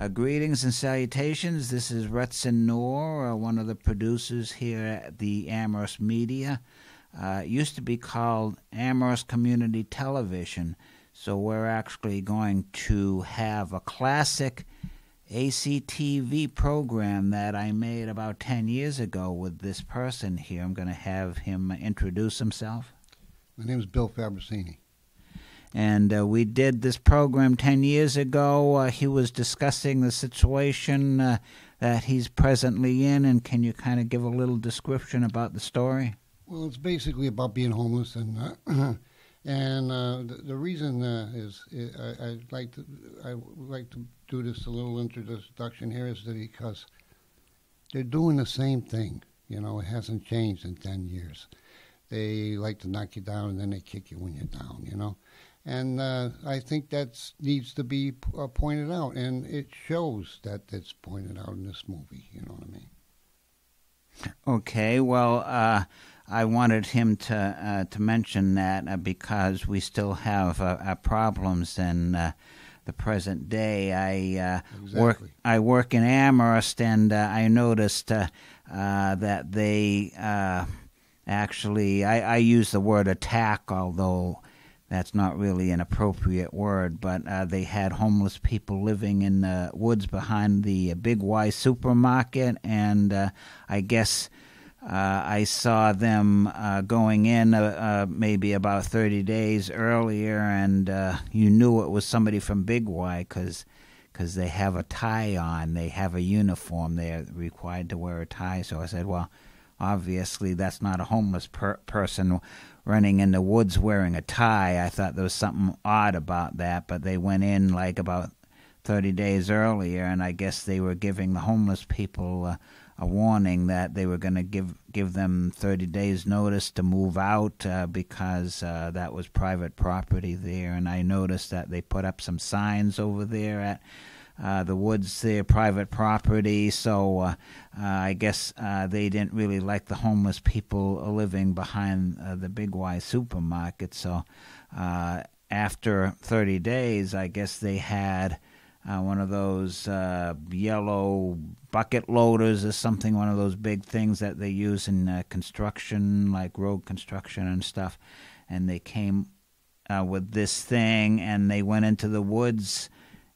Greetings and salutations. This is Retson Noor, one of the producers here at the Amherst Media. It used to be called Amherst Community Television, so we're actually going to have a classic ACTV program that I made about 10 years ago with this person here. I'm going to have him introduce himself. My name is Bill Fabricini. And we did this program 10 years ago. He was discussing the situation that he's presently in, and can you kind of give a little description about the story? Well, it's basically about being homeless, and the reason is I would like to do this a little introduction here is that because they're doing the same thing. You know, it hasn't changed in 10 years. They like to knock you down, and then they kick you when you're down, you know. And I think that needs to be pointed out, and it shows that it's pointed out in this movie, you know what I mean? Okay, well, I wanted him to mention that because we still have problems in the present day. I work in Amherst, and I noticed that they actually, I use the word attack, although that's not really an appropriate word, but they had homeless people living in the woods behind the Big Y supermarket, and I guess I saw them going in maybe about 30 days earlier, and you knew it was somebody from Big Y because they have a tie on. They have a uniform. They're required to wear a tie. So I said, well, obviously that's not a homeless person running in the woods wearing a tie. I thought there was something odd about that, but they went in like about 30 days earlier, and I guess they were giving the homeless people a warning that they were going to give them 30 days notice to move out because that was private property there. And I noticed that they put up some signs over there at the woods there, private property, so I guess they didn't really like the homeless people living behind the Big Y supermarket. So after 30 days, I guess they had one of those yellow bucket loaders or something, one of those big things that they use in construction, like road construction and stuff, and they came with this thing, and they went into the woods.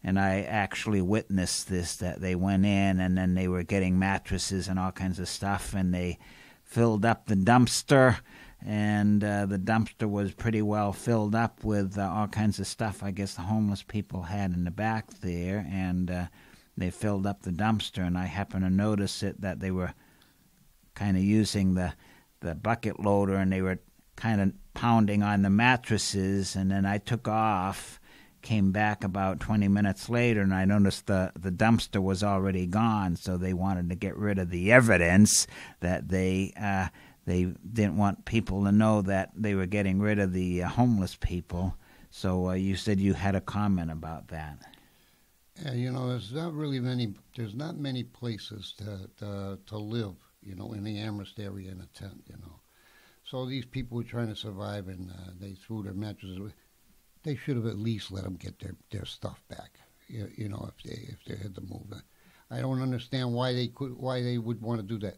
And I actually witnessed this, that they went in and then they were getting mattresses and all kinds of stuff, and they filled up the dumpster, and the dumpster was pretty well filled up with all kinds of stuff I guess the homeless people had in the back there, and they filled up the dumpster, and I happened to notice that they were kind of using the bucket loader, and they were kind of pounding on the mattresses, and then I took off. Came back about 20 minutes later, and I noticed the dumpster was already gone, so they wanted to get rid of the evidence that they didn't want people to know that they were getting rid of the homeless people. So you said you had a comment about that. Yeah, you know, there's not many places to live, you know, in the Amherst area in a tent, you know. So these people were trying to survive, and they threw their mattresses away. They should have at least let them get their stuff back, you know, if they had to move it. I don't understand why they would want to do that.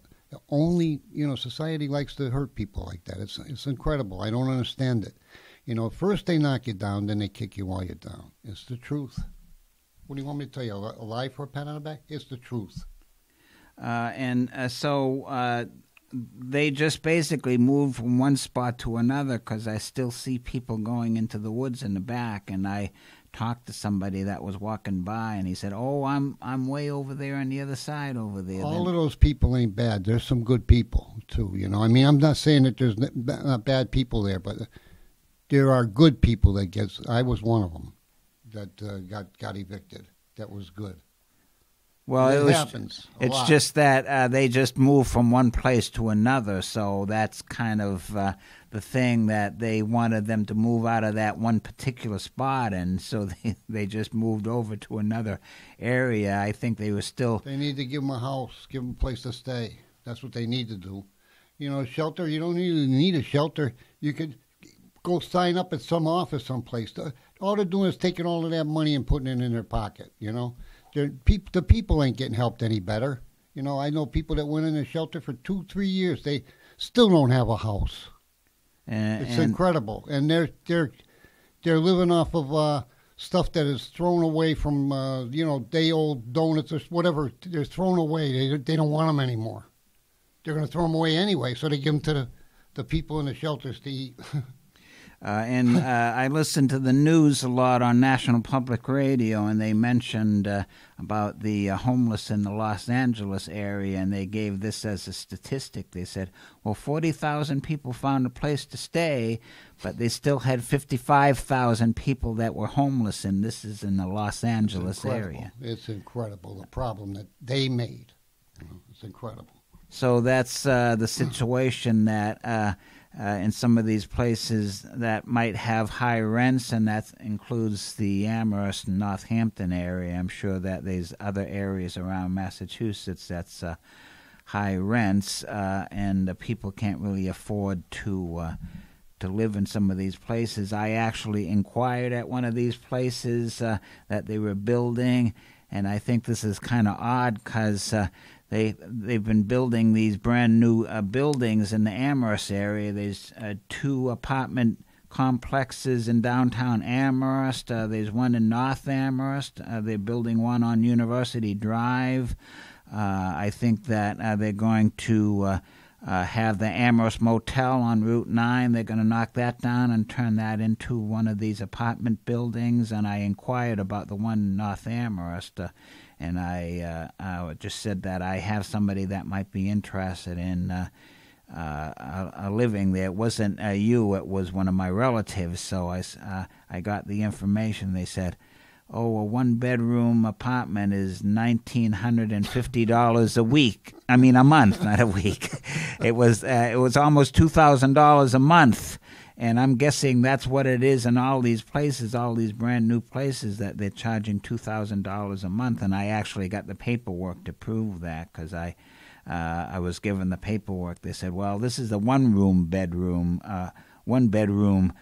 Only, you know, society likes to hurt people like that. It's incredible. I don't understand it. You know, first they knock you down, then they kick you while you're down. It's the truth. What do you want me to tell you? A lie for a pat on the back? It's the truth. So they just basically moved from one spot to another, because I still see people going into the woods in the back, and I talked to somebody that was walking by, and he said, "Oh, I'm way over there on the other side over there." All of those people ain't bad. There's some good people too, you know. I mean, I'm not saying that there's not bad people there, but there are good people that gets. I was one of them that got evicted. That was good. Well, it happens. It's just that they just moved from one place to another, so that's kind of the thing, that they wanted them to move out of that one particular spot, and so they just moved over to another area. I think they were still... They need to give them a house, give them a place to stay. That's what they need to do. You know, a shelter, you don't even need a shelter. You could go sign up at some office someplace. All they're doing is taking all of that money and putting it in their pocket, you know. The people ain't getting helped any better. You know, I know people that went in a shelter for 2-3 years. They still don't have a house. It's incredible, and they're living off of stuff that is thrown away from day-old donuts or whatever. They're thrown away. They don't want them anymore. They're going to throw them away anyway, so they give them to the people in the shelters to eat. I listened to the news a lot on National Public Radio, and they mentioned about the homeless in the Los Angeles area, and they gave this as a statistic. They said, well, 40,000 people found a place to stay, but they still had 55,000 people that were homeless, and this is in the Los Angeles area. It's incredible, the problem that they made. It's incredible. So that's the situation that in some of these places that might have high rents, and that includes the Amherst and Northampton area. I'm sure that there's other areas around Massachusetts that's high rents, and the people can't really afford to live in some of these places. I actually inquired at one of these places that they were building, and I think this is kind of odd because they've been building these brand new buildings in the Amherst area. There's 2 apartment complexes in downtown Amherst. There's one in North Amherst. They're building one on University Drive. I think that they're going to have the Amherst Motel on Route 9. They're going to knock that down and turn that into one of these apartment buildings. And I inquired about the one in North Amherst, and I just said that I have somebody that might be interested in living there. It wasn't you, it was one of my relatives. So I got the information. They said, oh, a 1-bedroom apartment is $1,950 a week. I mean, a month, not a week. It was almost $2,000 a month. And I'm guessing that's what it is in all these places, all these brand new places, that they're charging $2,000 a month. And I actually got the paperwork to prove that, because I was given the paperwork. They said, well, this is a one-bedroom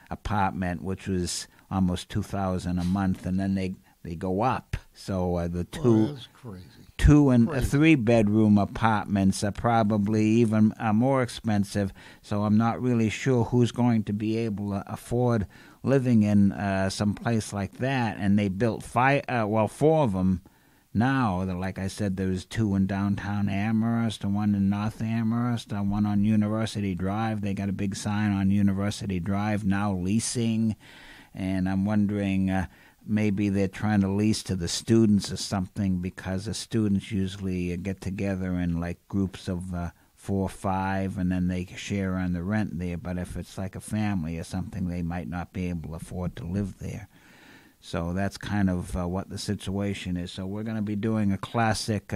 apartment, which was almost $2,000 a month, and then they go up. So the that's crazy. 2 and 3-bedroom apartments are probably even more expensive. So I'm not really sure who's going to be able to afford living in some place like that. And they built 4 of them now. Like I said, there's 2 in downtown Amherst and 1 in North Amherst, one on University Drive. They got a big sign on University Drive, now leasing. And I'm wondering, maybe they're trying to lease to the students or something, because the students usually get together in like groups of 4 or 5, and then they share on the rent there. But if it's like a family or something, they might not be able to afford to live there. So that's kind of what the situation is. So we're going to be doing a classic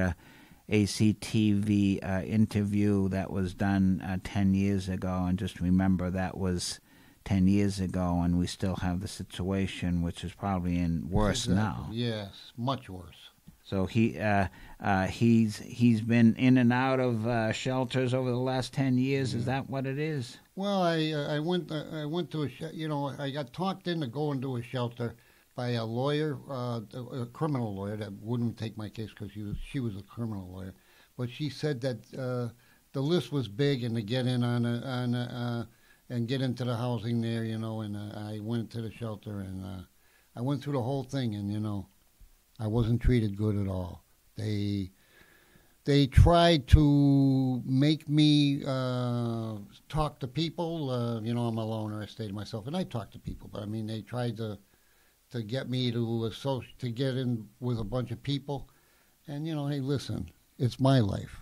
ACTV interview that was done 10 years ago, and just remember that was 10 years ago, and we still have the situation, which is probably worse now. Yes, much worse. So he's been in and out of shelters over the last 10 years. Is that what it is? Well, I went to I got talked into going to a shelter by a lawyer, a criminal lawyer that wouldn't take my case because she was a criminal lawyer, but she said that the list was big and to get in on and get into the housing there, and I went to the shelter, and I went through the whole thing, and, I wasn't treated good at all. They tried to make me talk to people. I'm a loner, I stay to myself, and I talk to people, but, they tried to get me to get in with a bunch of people, and, hey, listen, it's my life.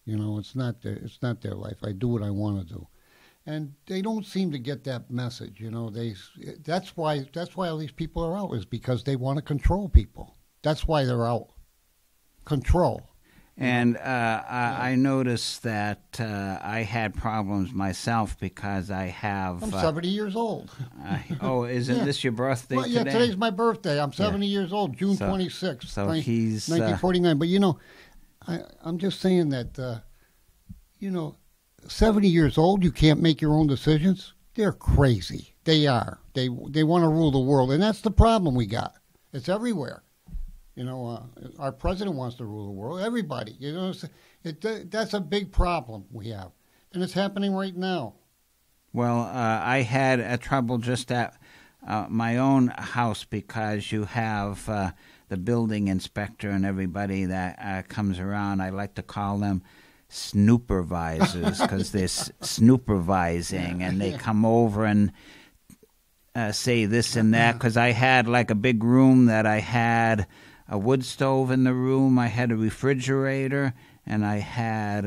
It's not their life. I do what I want to do. And they don't seem to get that message, That's why all these people are out, is because they want to control people. That's why they're out. Control. And I noticed that I had problems myself because I have... I'm 70 years old. Isn't this your birthday today? Yeah, today's my birthday. I'm 70 years old, June 26th, so he's 1949. But, I'm just saying that, 70 years old, you can't make your own decisions? They're crazy. They are. They want to rule the world, and that's the problem we got. It's everywhere. You know, our president wants to rule the world. Everybody, you know, that's a big problem we have, and it's happening right now. Well, I had trouble just at my own house because you have the building inspector and everybody that comes around. I like to call them snoopervisors because they're snoopervising, and they come over and say this and that. Because I had like a big room that I had a wood stove in the room, I had a refrigerator, and I had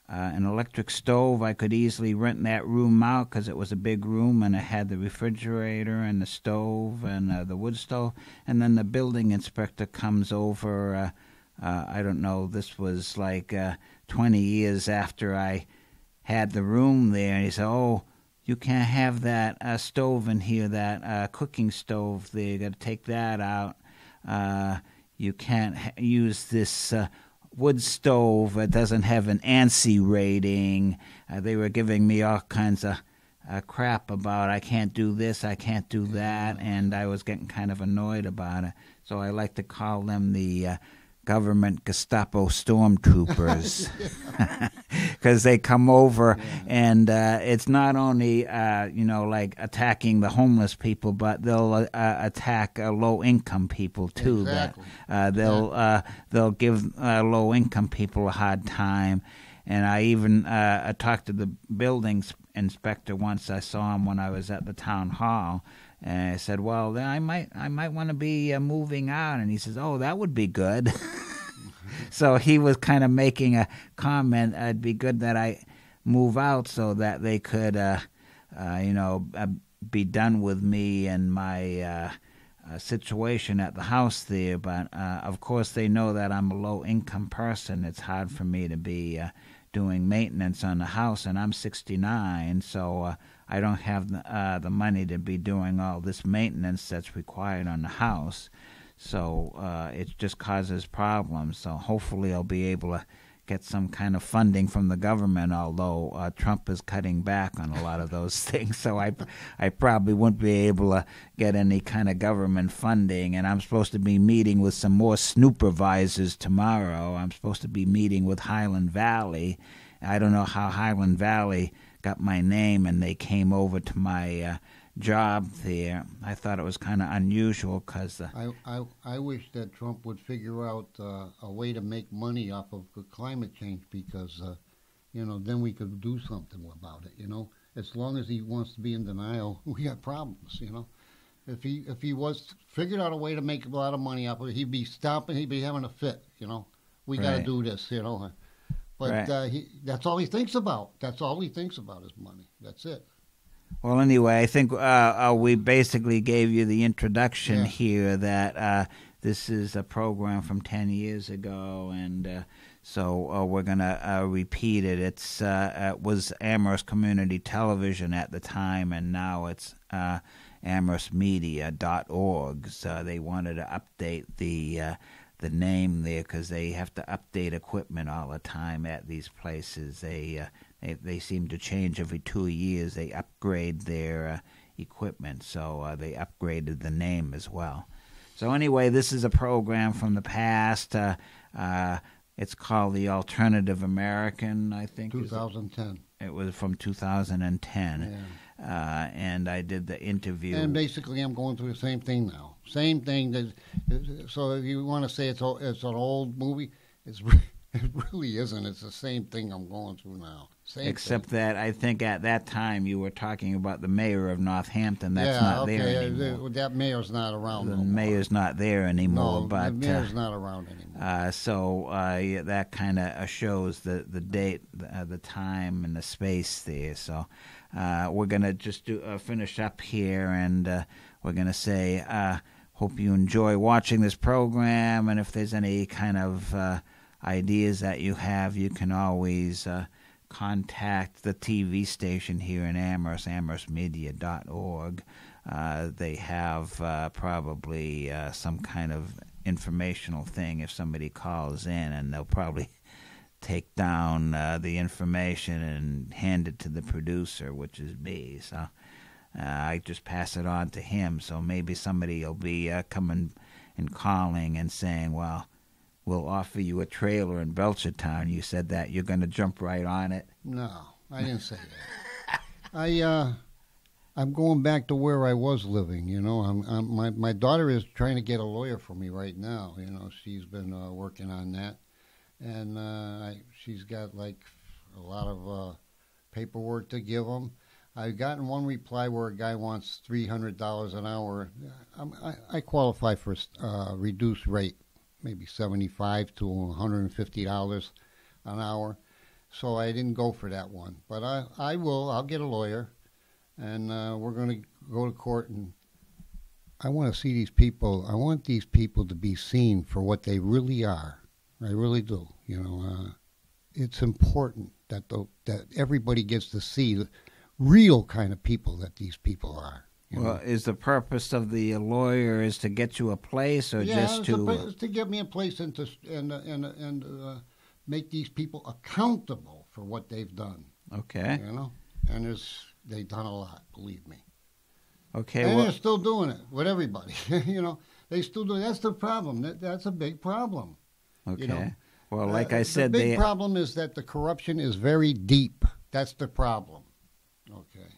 an electric stove. I could easily rent that room out because it was a big room, and it had the refrigerator and the stove and the wood stove. And then the building inspector comes over. I don't know, this was like 20 years after I had the room there. And he said, "Oh, you can't have that stove in here, that cooking stove there. You got to take that out. You can't use this wood stove. It doesn't have an ANSI rating." They were giving me all kinds of crap about I can't do this, I can't do that, and I was getting kind of annoyed about it. So I like to call them the government Gestapo stormtroopers, because they come over, and it's not only like attacking the homeless people, but they'll attack low income people too. Exactly. That they'll give low income people a hard time. And I even talked to the buildings inspector once. I saw him when I was at the town hall. And I said, "Well, I might want to be moving out." And he says, "Oh, that would be good." So he was kind of making a comment. It'd be good that I move out so that they could, be done with me and my situation at the house there. But of course, they know that I'm a low-income person. It's hard for me to be doing maintenance on the house, and I'm 69, so I don't have the money to be doing all this maintenance that's required on the house. So it just causes problems. So hopefully I'll be able to get some kind of funding from the government, although Trump is cutting back on a lot of those things. So I probably won't be able to get any kind of government funding. And I'm supposed to be meeting with some more snoopervisors tomorrow. I'm supposed to be meeting with Highland Valley. I don't know how Highland Valley got my name, and they came over to my job there. I thought it was kind of unusual because I wish that Trump would figure out a way to make money off of climate change, because then we could do something about it. As long as he wants to be in denial, we got problems. If he was figured out a way to make a lot of money off of it, he'd be stopping. He'd be having a fit. We got to do this. But right. That's all he thinks about. That's all he thinks about is money. That's it. Well, anyway, I think we basically gave you the introduction here that this is a program from 10 years ago, and so we're going to repeat it. It was Amherst Community Television at the time, and now it's amherstmedia.org. So they wanted to update the name there because they have to update equipment all the time at these places. They seem to change every 2 years. They upgrade their equipment, so they upgraded the name as well. So anyway, this is a program from the past. It's called The Alternative American, I think. 2010. It was from 2010. Yeah. And I did the interview. And basically, I'm going through the same thing now. Same thing. So if you want to say it's an old movie, it really isn't. It's the same thing I'm going through now. Except that I think at that time you were talking about the mayor of Northampton. That's not there anymore. That mayor's not around. The mayor's not there anymore. No, but the mayor's not around anymore. So that kind of shows the date, the time, and the space there. So we're going to just finish up here, and we're going to say, hope you enjoy watching this program, and if there's any kind of ideas that you have, you can always contact the TV station here in Amherst, amherstmedia.org. They have probably some kind of informational thing if somebody calls in, and they'll probably take down the information and hand it to the producer, which is me. So I just pass it on to him. So maybe somebody will be coming in calling and saying, well, we'll offer you a trailer in Belchertown. You said that you're going to jump right on it. No, I didn't say that. I'm going back to where I was living. You know, my daughter is trying to get a lawyer for me right now. You know, she's been working on that, and she's got like a lot of paperwork to give them. I've gotten one reply where a guy wants $300 an hour. I qualify for a reduced rate, maybe $75 to $150 an hour. So I didn't go for that one. But I will. I'll get a lawyer, and we're going to go to court. And I want to see these people. I want these people to be seen for what they really are. I really do. You know, it's important that everybody gets to see the real kind of people that these people are. Well, is the purpose of the lawyer is to get you a place, or just to? It's to get me a place and make these people accountable for what they've done. Okay. You know, and they've done a lot. Believe me. Okay. And well, they're still doing it with everybody. You know, they still do. That's the problem. That's a big problem. Okay. You know? Well, like I said, the big problem is that the corruption is very deep. That's the problem. Okay.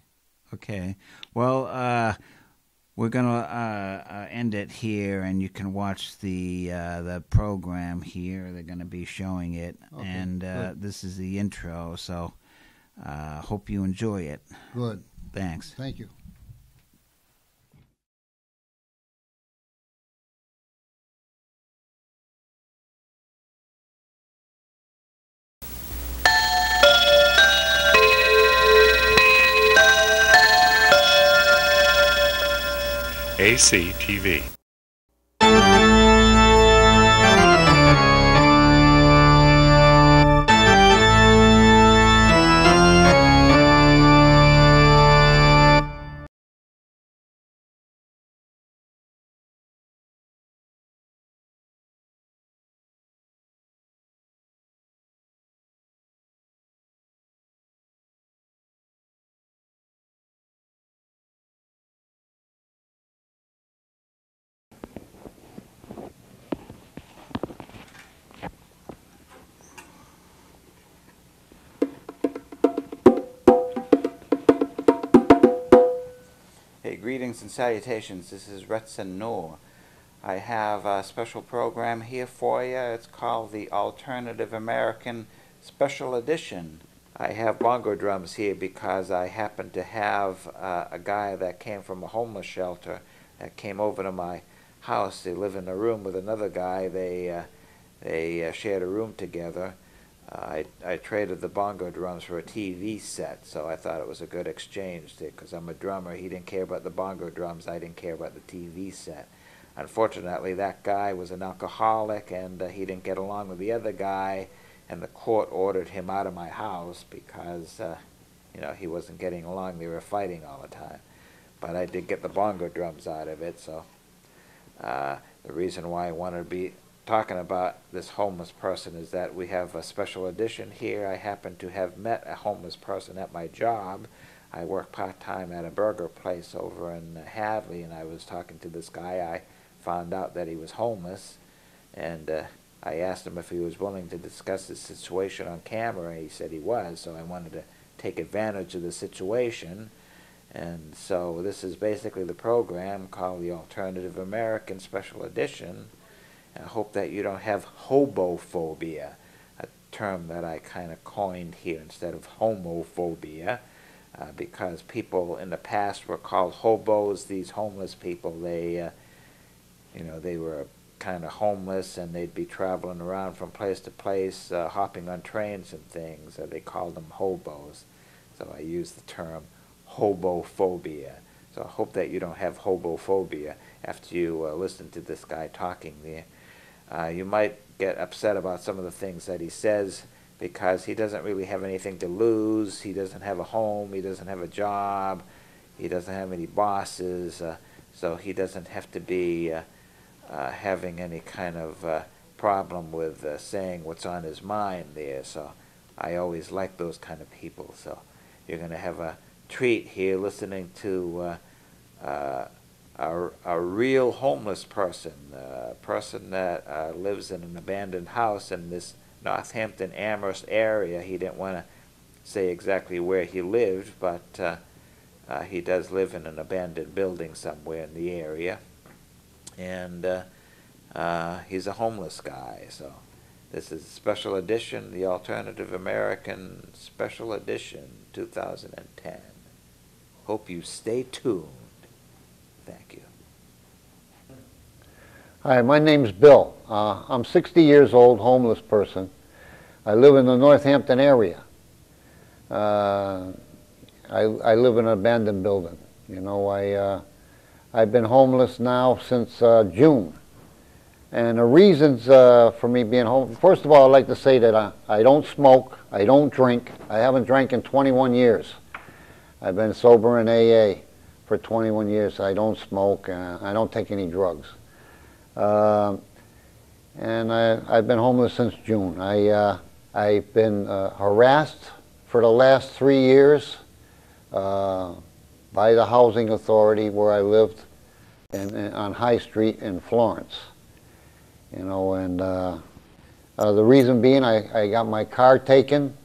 Okay. Well, we're gonna end it here, and you can watch the program here. They're gonna be showing it, Okay, and this is the intro. So, hope you enjoy it. Good. Thanks. Thank you. ACTV. Hey, greetings and salutations. This is Retson Noor. I have a special program here for you. It's called the Alternative American Special Edition. I have bongo drums here because I happen to have a guy that came from a homeless shelter that came over to my house. They live in a room with another guy. They shared a room together. I traded the bongo drums for a TV set, so I thought it was a good exchange because I'm a drummer. He didn't care about the bongo drums. I didn't care about the TV set. Unfortunately, that guy was an alcoholic, and he didn't get along with the other guy, and the court ordered him out of my house because he wasn't getting along. They were fighting all the time. But I did get the bongo drums out of it, so the reason why I wanted to be talking about this homeless person is that we have a special edition here. I happen to have met a homeless person at my job. I work part-time at a burger place over in Hadley, and I was talking to this guy. I found out that he was homeless, and I asked him if he was willing to discuss his situation on camera, and he said he was, so I wanted to take advantage of the situation. And so this is basically the program called the Alternative American Special Edition. I hope that you don't have hobophobia, a term that I kind of coined here instead of homophobia, because people in the past were called hobos. These homeless people, they were kind of homeless, and they'd be traveling around from place to place, hopping on trains and things. They called them hobos. So I use the term hobophobia. So I hope that you don't have hobophobia after you listen to this guy talking there. You might get upset about some of the things that he says because he doesn't really have anything to lose. He doesn't have a home. He doesn't have a job. He doesn't have any bosses. So he doesn't have to be having any kind of problem with saying what's on his mind there. So I always like those kind of people. So you're going to have a treat here listening to a a real homeless person, a person that lives in an abandoned house in this Northampton Amherst area. He didn't want to say exactly where he lived, but he does live in an abandoned building somewhere in the area, and he's a homeless guy. So this is a special edition, the Alternative American Special Edition 2010. Hope you stay tuned. Thank you. Hi, my name's Bill. I'm 60 years old, homeless person. I live in the Northampton area. I live in an abandoned building. You know, I've been homeless now since June. And the reasons for me being homeless, first of all, I'd like to say that I don't smoke, I don't drink. I haven't drank in 21 years. I've been sober in AA for 21 years. I don't smoke, I don't take any drugs. And I've been homeless since June. I've been harassed for the last 3 years by the housing authority where I lived on High Street in Florence. You know, and the reason being I got my car taken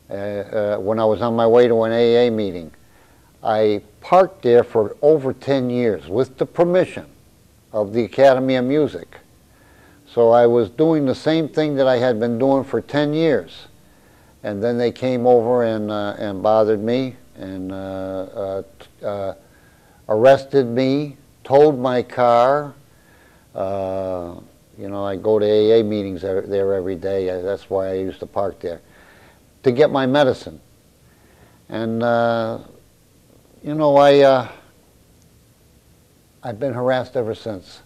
when I was on my way to an AA meeting. I parked there for over 10 years with the permission of the Academy of Music. So I was doing the same thing that I had been doing for 10 years. And then they came over and bothered me and arrested me, towed my car. You know, I go to AA meetings there every day. That's why I used to park there, to get my medicine. And you know, I've been harassed ever since.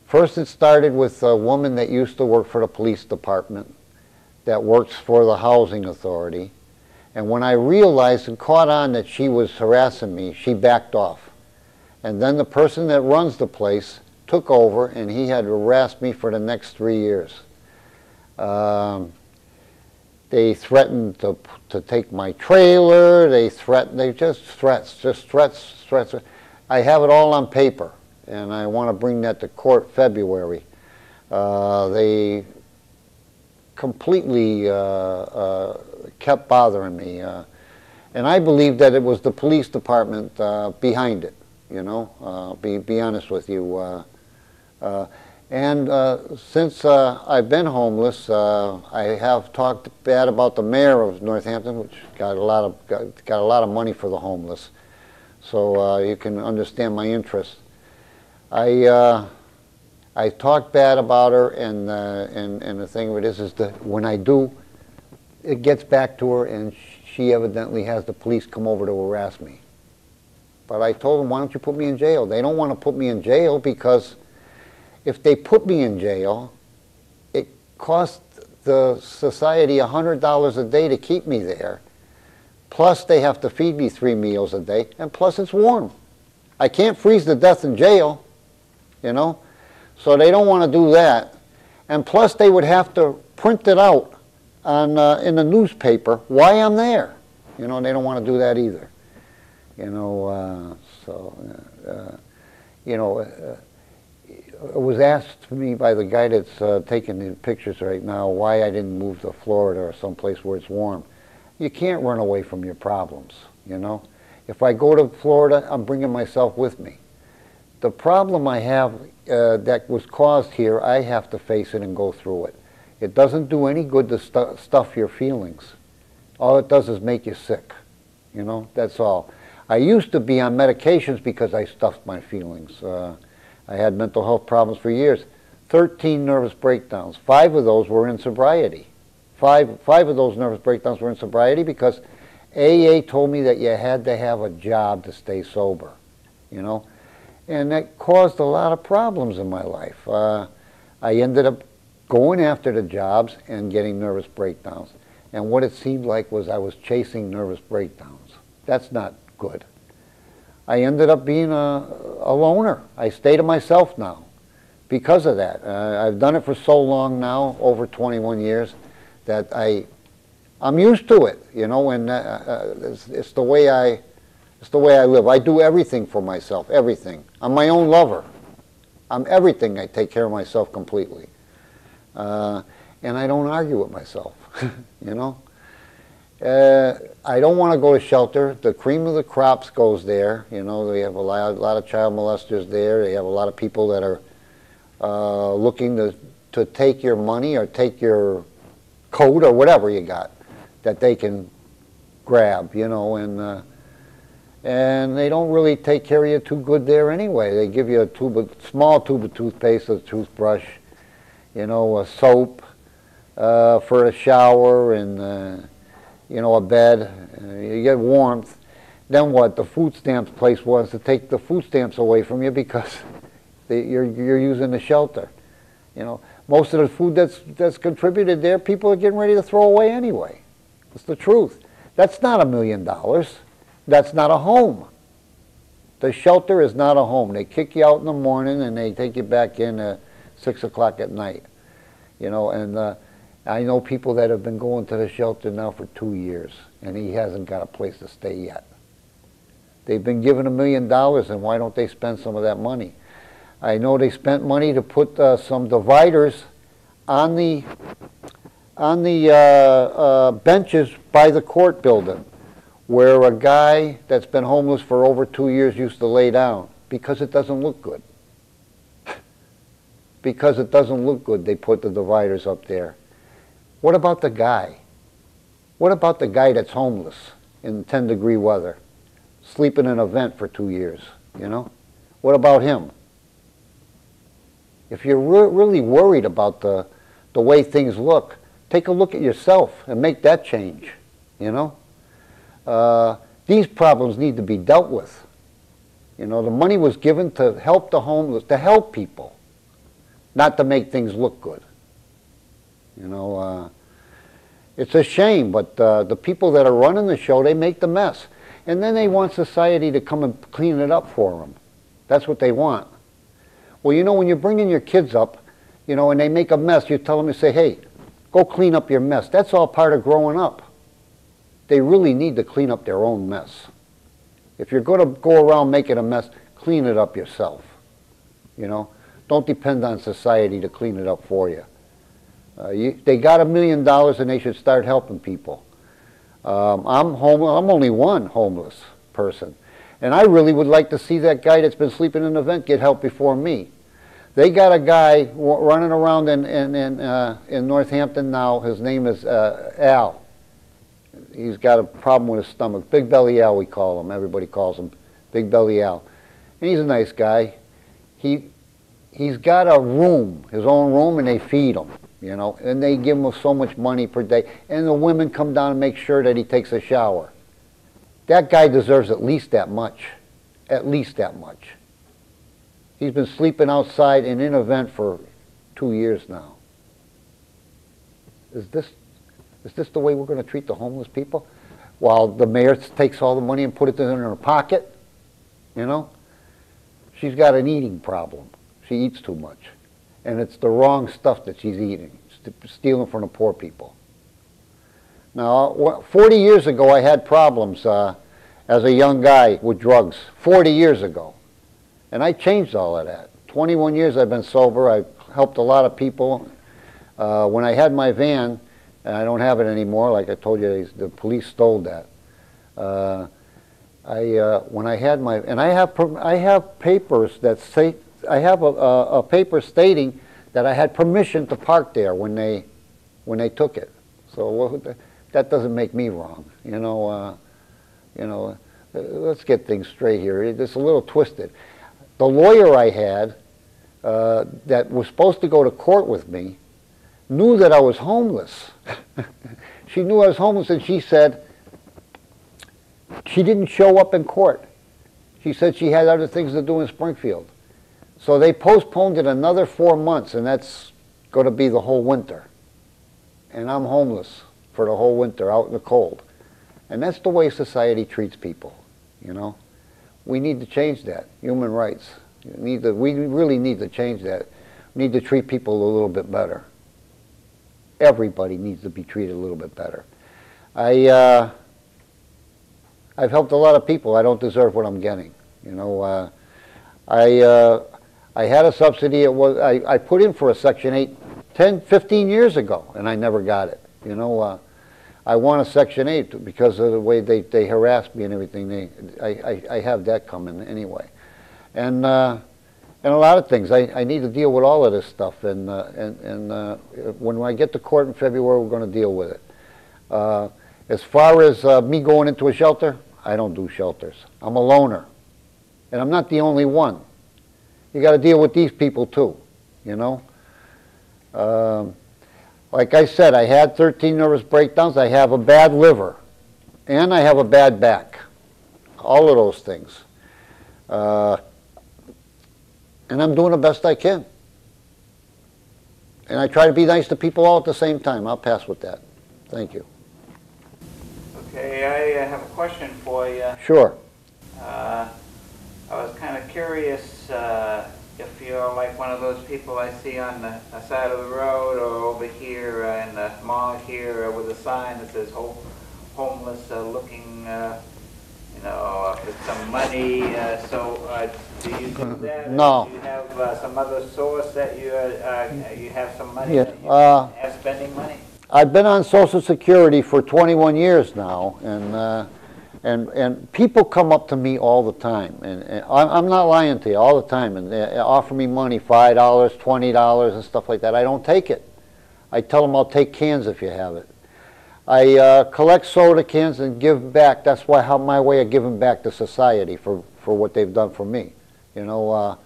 First it started with a woman that used to work for the police department that works for the housing authority. And when I realized and caught on that she was harassing me, she backed off. And then the person that runs the place took over, and he had harassed me for the next 3 years. They threatened to take my trailer. They just threats. I have it all on paper, and I want to bring that to court February. They completely kept bothering me, and I believe that it was the police department behind it. You know, be honest with you. Since I've been homeless, I have talked bad about the mayor of Northampton, which got a lot of money for the homeless. So you can understand my interest. I talked bad about her, and the thing of it is that when I do, it gets back to her, and she evidently has the police come over to harass me. But I told them, why don't you put me in jail? They don't want to put me in jail because if they put me in jail, it costs the society $100 a day to keep me there. Plus they have to feed me 3 meals a day, and plus it's warm. I can't freeze to death in jail, you know. So they don't want to do that. And plus they would have to print it out on in the newspaper why I'm there. You know, they don't want to do that either. You know, you know, it was asked to me by the guy that's taking the pictures right now why I didn't move to Florida or someplace where it's warm. You can't run away from your problems, you know. If I go to Florida, I'm bringing myself with me. The problem I have that was caused here, I have to face it and go through it. It doesn't do any good to stuff your feelings. All it does is make you sick, you know, that's all. I used to be on medications because I stuffed my feelings. I had mental health problems for years. 13 nervous breakdowns. 5 of those were in sobriety. Five of those nervous breakdowns were in sobriety because AA told me that you had to have a job to stay sober, you know. And that caused a lot of problems in my life. I ended up going after the jobs and getting nervous breakdowns. And what it seemed like was I was chasing nervous breakdowns. That's not good. I ended up being a loner. I stay to myself now because of that. I've done it for so long now, over 21 years, that I'm used to it, you know, and it's the way It's the way I live. I do everything for myself, everything. I'm my own lover. I'm everything. I take care of myself completely. And I don't argue with myself, you know. I don't want to go to shelter. The cream of the crops goes there. You know, they have a lot of child molesters there. They have a lot of people that are looking to take your money or take your coat or whatever you got that they can grab, you know, and they don't really take care of you too good there anyway. They give you a small tube of toothpaste, a toothbrush, you know, a soap for a shower, and you know, a bed. You get warmth. Then what? The food stamps place wants to take the food stamps away from you because you're using the shelter. You know, most of the food that's contributed there, people are getting ready to throw away anyway. It's the truth. That's not $1 million. That's not a home. The shelter is not a home. They kick you out in the morning and they take you back in at 6 o'clock at night. You know, and I know people that have been going to the shelter now for 2 years, and he hasn't got a place to stay yet. They've been given $1 million, and why don't they spend some of that money? I know they spent money to put some dividers on the benches by the court building, where a guy that's been homeless for over 2 years used to lay down, because it doesn't look good. Because it doesn't look good, they put the dividers up there. What about the guy? What about the guy that's homeless in 10-degree weather, sleeping in a vent for 2 years, you know? What about him? If you're really worried about the way things look, take a look at yourself and make that change, you know? These problems need to be dealt with. You know, the money was given to help the homeless, to help people, not to make things look good. You know, it's a shame, but the people that are running the show, they make the mess. And then they want society to come and clean it up for them. That's what they want. Well, you know, when you're bringing your kids up, you know, and they make a mess, you tell them to say, hey, go clean up your mess. That's all part of growing up. They really need to clean up their own mess. If you're going to go around making a mess, clean it up yourself. You know, don't depend on society to clean it up for you. They got $1 million and they should start helping people. I'm only one homeless person. And I really would like to see that guy that's been sleeping in the vent get help before me. They got a guy running around in Northampton now. His name is Al. He's got a problem with his stomach. Big Belly Al, we call him. Everybody calls him Big Belly Al. And he's a nice guy. He's got a room, his own room, and they feed him. You know, and they give him so much money per day. And the women come down and make sure that he takes a shower. That guy deserves at least that much. At least that much. He's been sleeping outside in an event for 2 years now. Is this the way we're going to treat the homeless people? While the mayor takes all the money and puts it in her pocket? You know? She's got an eating problem. She eats too much. And it's the wrong stuff that she's eating, stealing from the poor people. Now, 40 years ago, I had problems as a young guy with drugs, 40 years ago. And I changed all of that. 21 years I've been sober. I've helped a lot of people. When I had my van, and I don't have it anymore, like I told you, the police stole that. When I had my, and I have papers that say, I have a paper stating that I had permission to park there when they took it. So that doesn't make me wrong, you know. Let's get things straight here. It's a little twisted. The lawyer I had that was supposed to go to court with me knew that I was homeless. She knew I was homeless, and she said she didn't show up in court. She said she had other things to do in Springfield. So they postponed it another 4 months, and that's going to be the whole winter. And I'm homeless for the whole winter, out in the cold. And that's the way society treats people, you know. We need to change that. Human rights. We really need to change that. We need to treat people a little bit better. Everybody needs to be treated a little bit better. I've helped a lot of people. I don't deserve what I'm getting. You know, I had a subsidy. I put in for a Section 8 10, 15 years ago, and I never got it. You know, I want a Section 8 because of the way they harassed me and everything. I have that coming anyway. And a lot of things. I need to deal with all of this stuff. And when I get to court in February, we're going to deal with it. As far as me going into a shelter, I don't do shelters. I'm a loner. And I'm not the only one. You got to deal with these people too, you know. Like I said, I had 13 nervous breakdowns. I have a bad liver. And I have a bad back. All of those things. And I'm doing the best I can. And I try to be nice to people all at the same time. I'll pass with that. Thank you. Okay, I have a question for you. Sure. I was kind of curious if you're like one of those people I see on the side of the road or over here in the mall here with a sign that says homeless looking, you know, with some money. Do you do that? No. Do you have some other source that you have some money? Yeah, that you have spending money? I've been on Social Security for 21 years now, and people come up to me all the time, and I'm not lying to you, all the time, and they offer me money, $5, $20, and stuff like that. I don't take it. I tell them I'll take cans if you have it. I collect soda cans and give back. That's my way of giving back to society for what they've done for me. You know,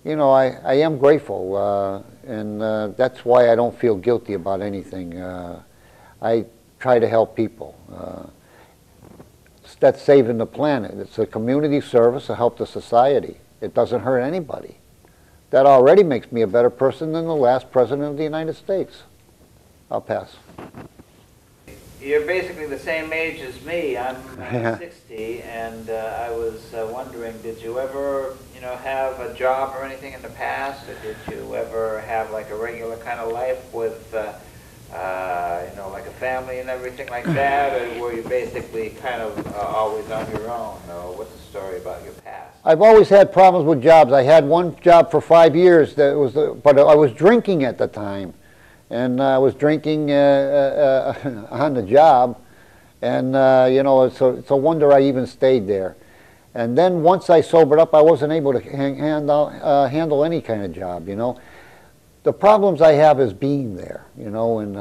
you know, I am grateful, and that's why I don't feel guilty about anything. I try to help people. That's saving the planet. It's a community service to help the society. It doesn't hurt anybody. That already makes me a better person than the last president of the United States. I'll pass. You're basically the same age as me. I'm 60, and I was wondering, did you ever, you know, have a job or anything in the past, or did you ever have like a regular kind of life with, you know, like a family and everything like that, or were you basically kind of always on your own? Or what's the story about your past? I've always had problems with jobs. I had one job for 5 years that was, but I was drinking at the time. And I was drinking on the job, and you know, it's a wonder I even stayed there. And then once I sobered up, I wasn't able to handle any kind of job. You know, the problems I have is being there. You know, and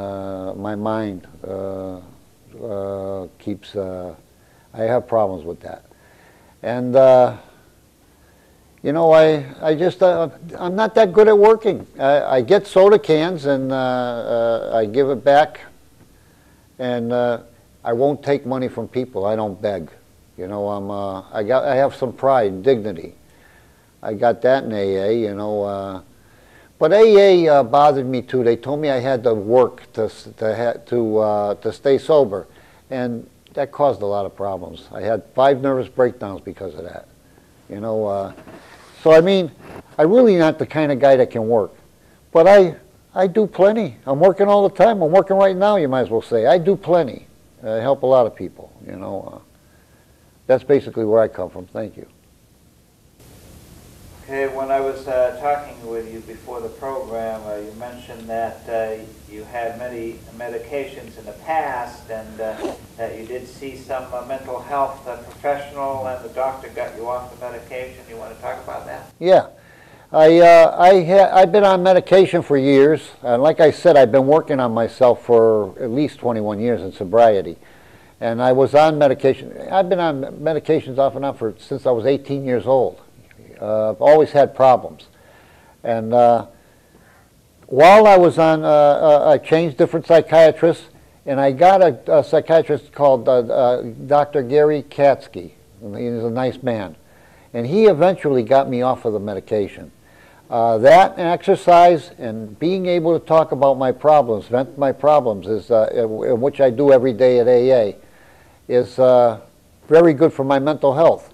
my mind keeps. I have problems with that, and. You know, I just, I'm not that good at working. I get soda cans and I give it back, and I won't take money from people. I don't beg. You know, I have some pride and dignity. I got that in AA, you know. But AA bothered me too. They told me I had to work to stay sober, and that caused a lot of problems. I had 5 nervous breakdowns because of that. You know. So, I mean, I'm really not the kind of guy that can work. But I do plenty. I'm working all the time. I'm working right now, you might as well say. I do plenty. I help a lot of people, you know. That's basically where I come from. Thank you. Okay, when I was talking with you before the program, you mentioned that you had many medications in the past, and that you did see some mental health professional, and the doctor got you off the medication. You want to talk about that? Yeah. I've been on medication for years. Like I said, I've been working on myself for at least 21 years in sobriety. And I was on medication. I've been on medications off and on since I was 18 years old. I've always had problems. And while I was on, I changed different psychiatrists, and I got a psychiatrist called Dr. Gary Katsky. He's a nice man. And he eventually got me off of the medication. That and exercise and being able to talk about my problems, vent my problems, is which I do every day at AA, is very good for my mental health.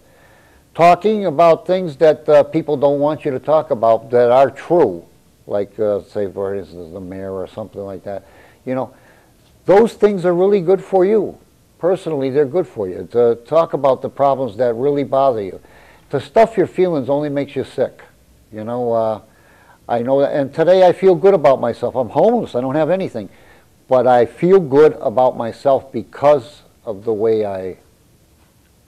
Talking about things that people don't want you to talk about that are true, like say for instance the mayor or something like that, you know, those things are really good for you. Personally, they're good for you. To talk about the problems that really bother you. To stuff your feelings only makes you sick. You know, I know that, and today I feel good about myself. I'm homeless, I don't have anything. But I feel good about myself because of the way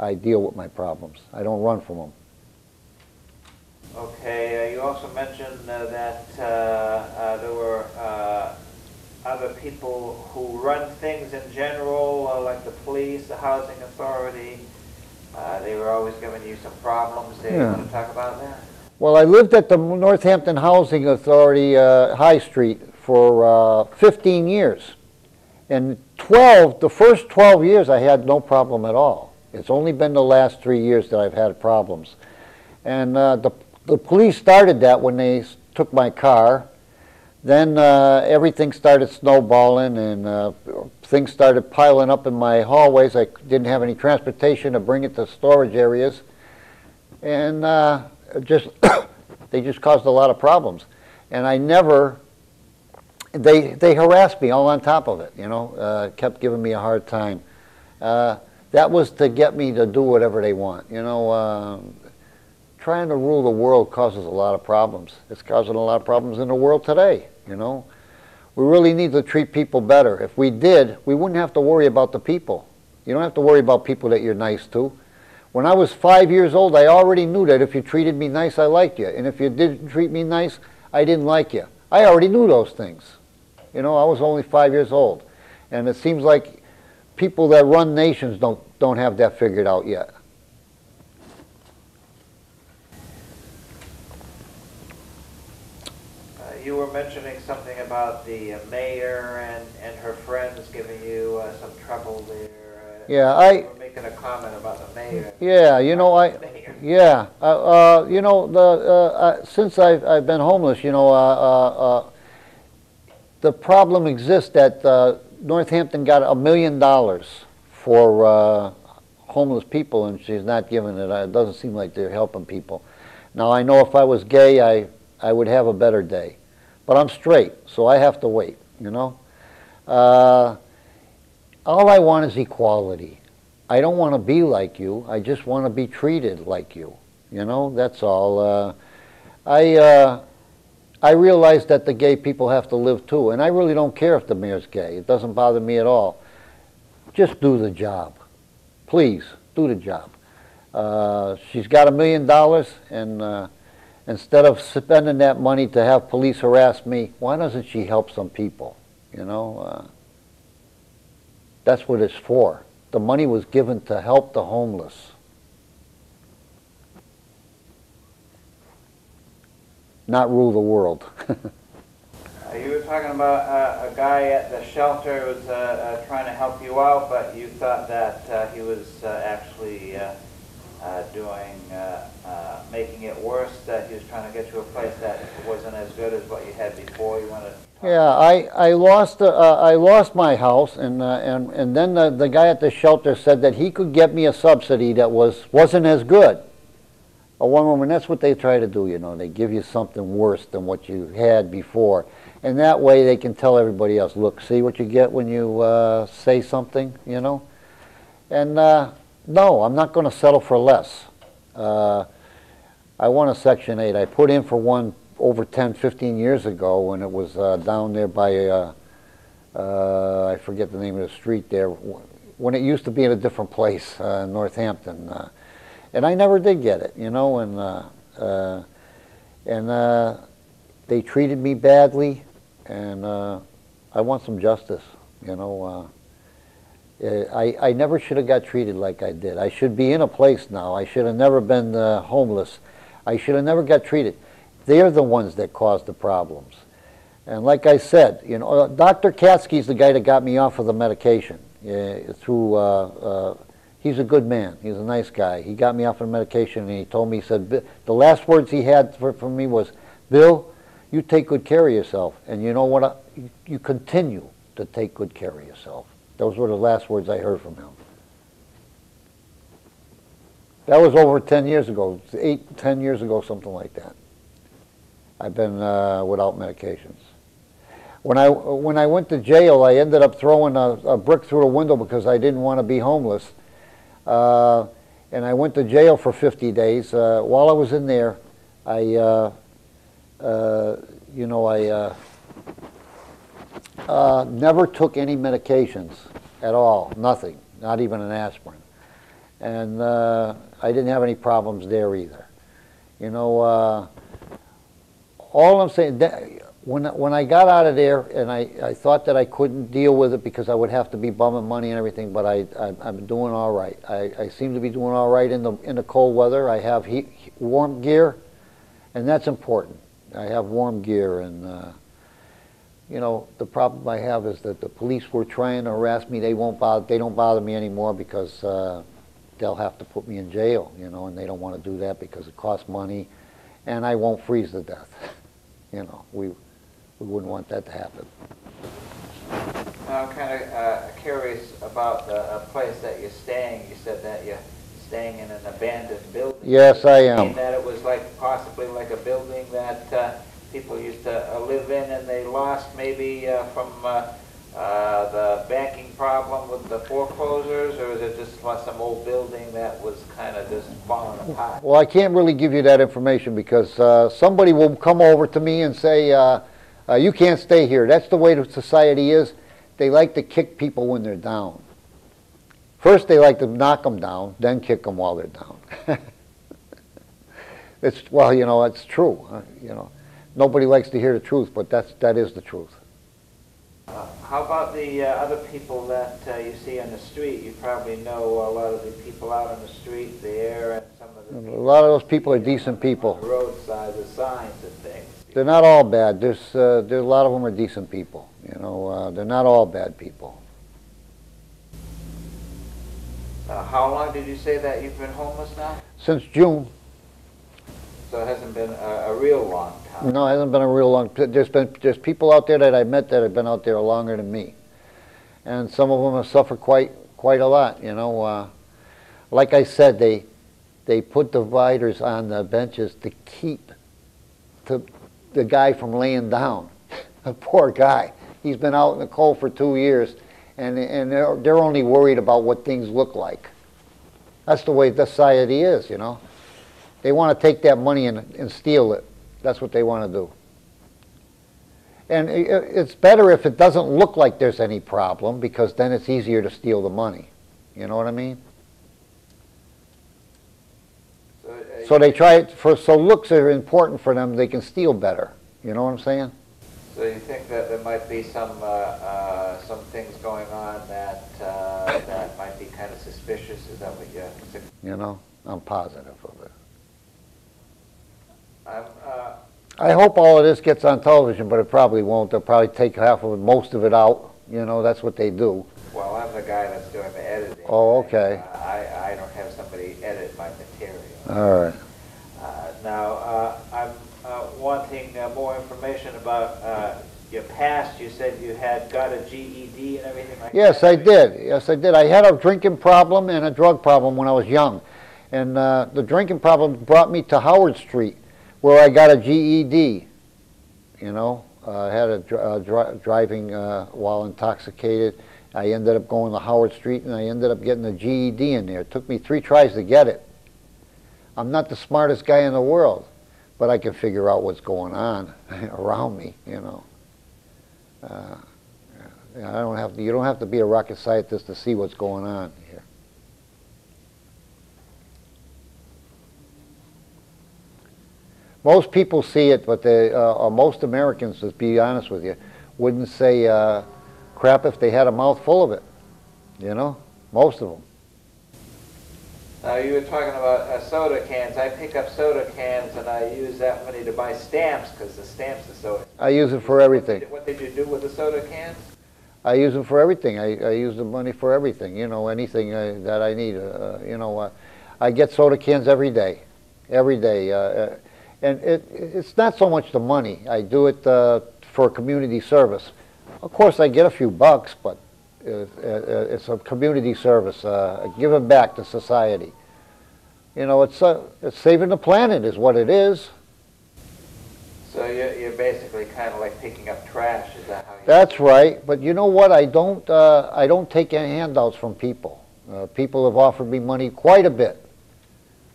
I deal with my problems. I don't run from them. Okay, you also mentioned that there were other people who run things in general, like the police, the housing authority. They were always giving you some problems. Do you want to talk about that? Well, I lived at the Northampton Housing Authority High Street for 15 years. And the first 12 years I had no problem at all. It's only been the last 3 years that I've had problems. And the police started that when they took my car. Then everything started snowballing and things started piling up in my hallways. I didn't have any transportation to bring it to storage areas. And they just caused a lot of problems. And I never, they harassed me all on top of it, you know, kept giving me a hard time. That was to get me to do whatever they want, you know. Trying to rule the world causes a lot of problems. It's causing a lot of problems in the world today, you know. We really need to treat people better. If we did, we wouldn't have to worry about the people. You don't have to worry about people that you're nice to. When I was 5 years old, I already knew that if you treated me nice, I liked you. And if you didn't treat me nice, I didn't like you. I already knew those things. You know, I was only 5 years old. And it seems like people that run nations don't have that figured out yet. You were mentioning something about the mayor and her friends giving you some trouble there. Yeah, you were making a comment about the mayor. Yeah, you know, you know, since I've been homeless, you know, the problem exists that Northampton got $1 million for homeless people, and she's not giving it. It doesn't seem like they're helping people. Now, I know if I was gay, I would have a better day. But I'm straight, so I have to wait, you know. All I want is equality. I don't want to be like you. I just want to be treated like you. You know, that's all. I realize that the gay people have to live too, and I really don't care if the mayor's gay. It doesn't bother me at all. Just do the job. Please, do the job. She's got $1 million, and instead of spending that money to have police harass me, why doesn't she help some people? You know, that's what it's for. The money was given to help the homeless, not rule the world. You were talking about a guy at the shelter who was trying to help you out, but you thought that he was actually making it worse, that he was trying to get you a place that wasn't as good as what you had before. You want to? Yeah, I lost my house, and then the guy at the shelter said that he could get me a subsidy that wasn't as good. A one-room, and that's what they try to do, you know. They give you something worse than what you had before, and that way they can tell everybody else, look, see what you get when you say something, you know. And no, I'm not going to settle for less. I want a Section 8. I put in for one over 10, 15 years ago when it was down there by, I forget the name of the street there, when it used to be in a different place, Northampton. And I never did get it, you know, and they treated me badly, and I want some justice, you know. I never should have got treated like I did. I should be in a place now. I should have never been homeless. I should have never got treated. They're the ones that caused the problems. And like I said, you know, Dr. Katsky's the guy that got me off of the medication. He's a good man. He's a nice guy. He got me off of the medication, and he told me, he said, the last words he had for me was, Bill, you take good care of yourself. And you know what? You continue to take good care of yourself. Those were the last words I heard from him. That was over 10 years ago, 8, 10 years ago, something like that. I've been without medications. When I went to jail, I ended up throwing a brick through the window because I didn't want to be homeless. And I went to jail for 50 days. While I was in there, I never took any medications at all, nothing, not even an aspirin. And I didn't have any problems there either. You know, all I'm saying, when I got out of there, and I thought that I couldn't deal with it because I would have to be bumming money and everything, but I'm doing all right. I seem to be doing all right in the cold weather. I have warm gear, and that's important. I have warm gear, and you know, the problem I have is that the police were trying to harass me. They don't bother me anymore because they'll have to put me in jail, you know, and they don't want to do that because it costs money, and I won't freeze to death. You know, we wouldn't want that to happen. Now, I'm kind of curious about the place that you're staying. You said that you're staying in an abandoned building. Yes, I am. And that it was like possibly like a building that people used to live in, and they lost maybe from the banking problem with the foreclosures, or is it just some old building that was kind of just falling apart? Well, I can't really give you that information because somebody will come over to me and say, you can't stay here. That's the way society is. They like to kick people when they're down. First they like to knock them down, then kick them while they're down. Well, you know, it's true. You know, nobody likes to hear the truth, but that is the truth. How about the other people that you see on the street? You probably know a lot of the people out on the street there, and some of the people. A lot of those people are decent people. On the roadside, the signs and things. They're not all bad. There's a lot of them are decent people. You know, they're not all bad people. How long did you say that you've been homeless now? Since June. So it hasn't been a real long time. No, it hasn't been a real long. There's people out there that I met that have been out there longer than me, and some of them have suffered quite a lot. You know, like I said, they put dividers on the benches to keep the guy from laying down. The poor guy. He's been out in the cold for 2 years, and they're only worried about what things look like. That's the way society is, you know. They want to take that money and steal it. That's what they want to do. And it's better if it doesn't look like there's any problem, because then it's easier to steal the money. You know what I mean? So they try it so looks are important for them. They can steal better. You know what I'm saying? So you think that there might be some things going on that that might be kind of suspicious? Is that what you're thinking? You know, I'm positive of it. I'm, I hope all of this gets on television, but it probably won't. They'll probably take most of it out. You know, that's what they do. Well, I'm the guy that's doing the editing. Oh, okay. I don't have somebody edit my material. All right. Now, I'm wanting more information about your past. You said you had got a GED and everything like that. Yes, I did. Yes, I did. I had a drinking problem and a drug problem when I was young. And the drinking problem brought me to Howard Street, where I got a GED. You know, I had a driving while intoxicated. I ended up going to Howard Street, and I ended up getting a GED in there. It took me 3 tries to get it. I'm not the smartest guy in the world, but I can figure out what's going on around me, you know. You don't have to be a rocket scientist to see what's going on here. Most people see it, but most Americans, to be honest with you, wouldn't say crap if they had a mouthful of it. You know, most of them. Now, you were talking about soda cans. I pick up soda cans and I use that money to buy stamps because the stamps are so... I use it for everything. What did you do with the soda cans? I use them for everything. I use the money for everything, you know, anything that I need. You know, I get soda cans every day. And it's not so much the money. I do it for community service. Of course, I get a few bucks, but it's a community service, giving back to society. You know, it's saving the planet is what it is. So you're basically kind of like picking up trash, is that how you... That's right. But you know what? I don't take any handouts from people. People have offered me money quite a bit.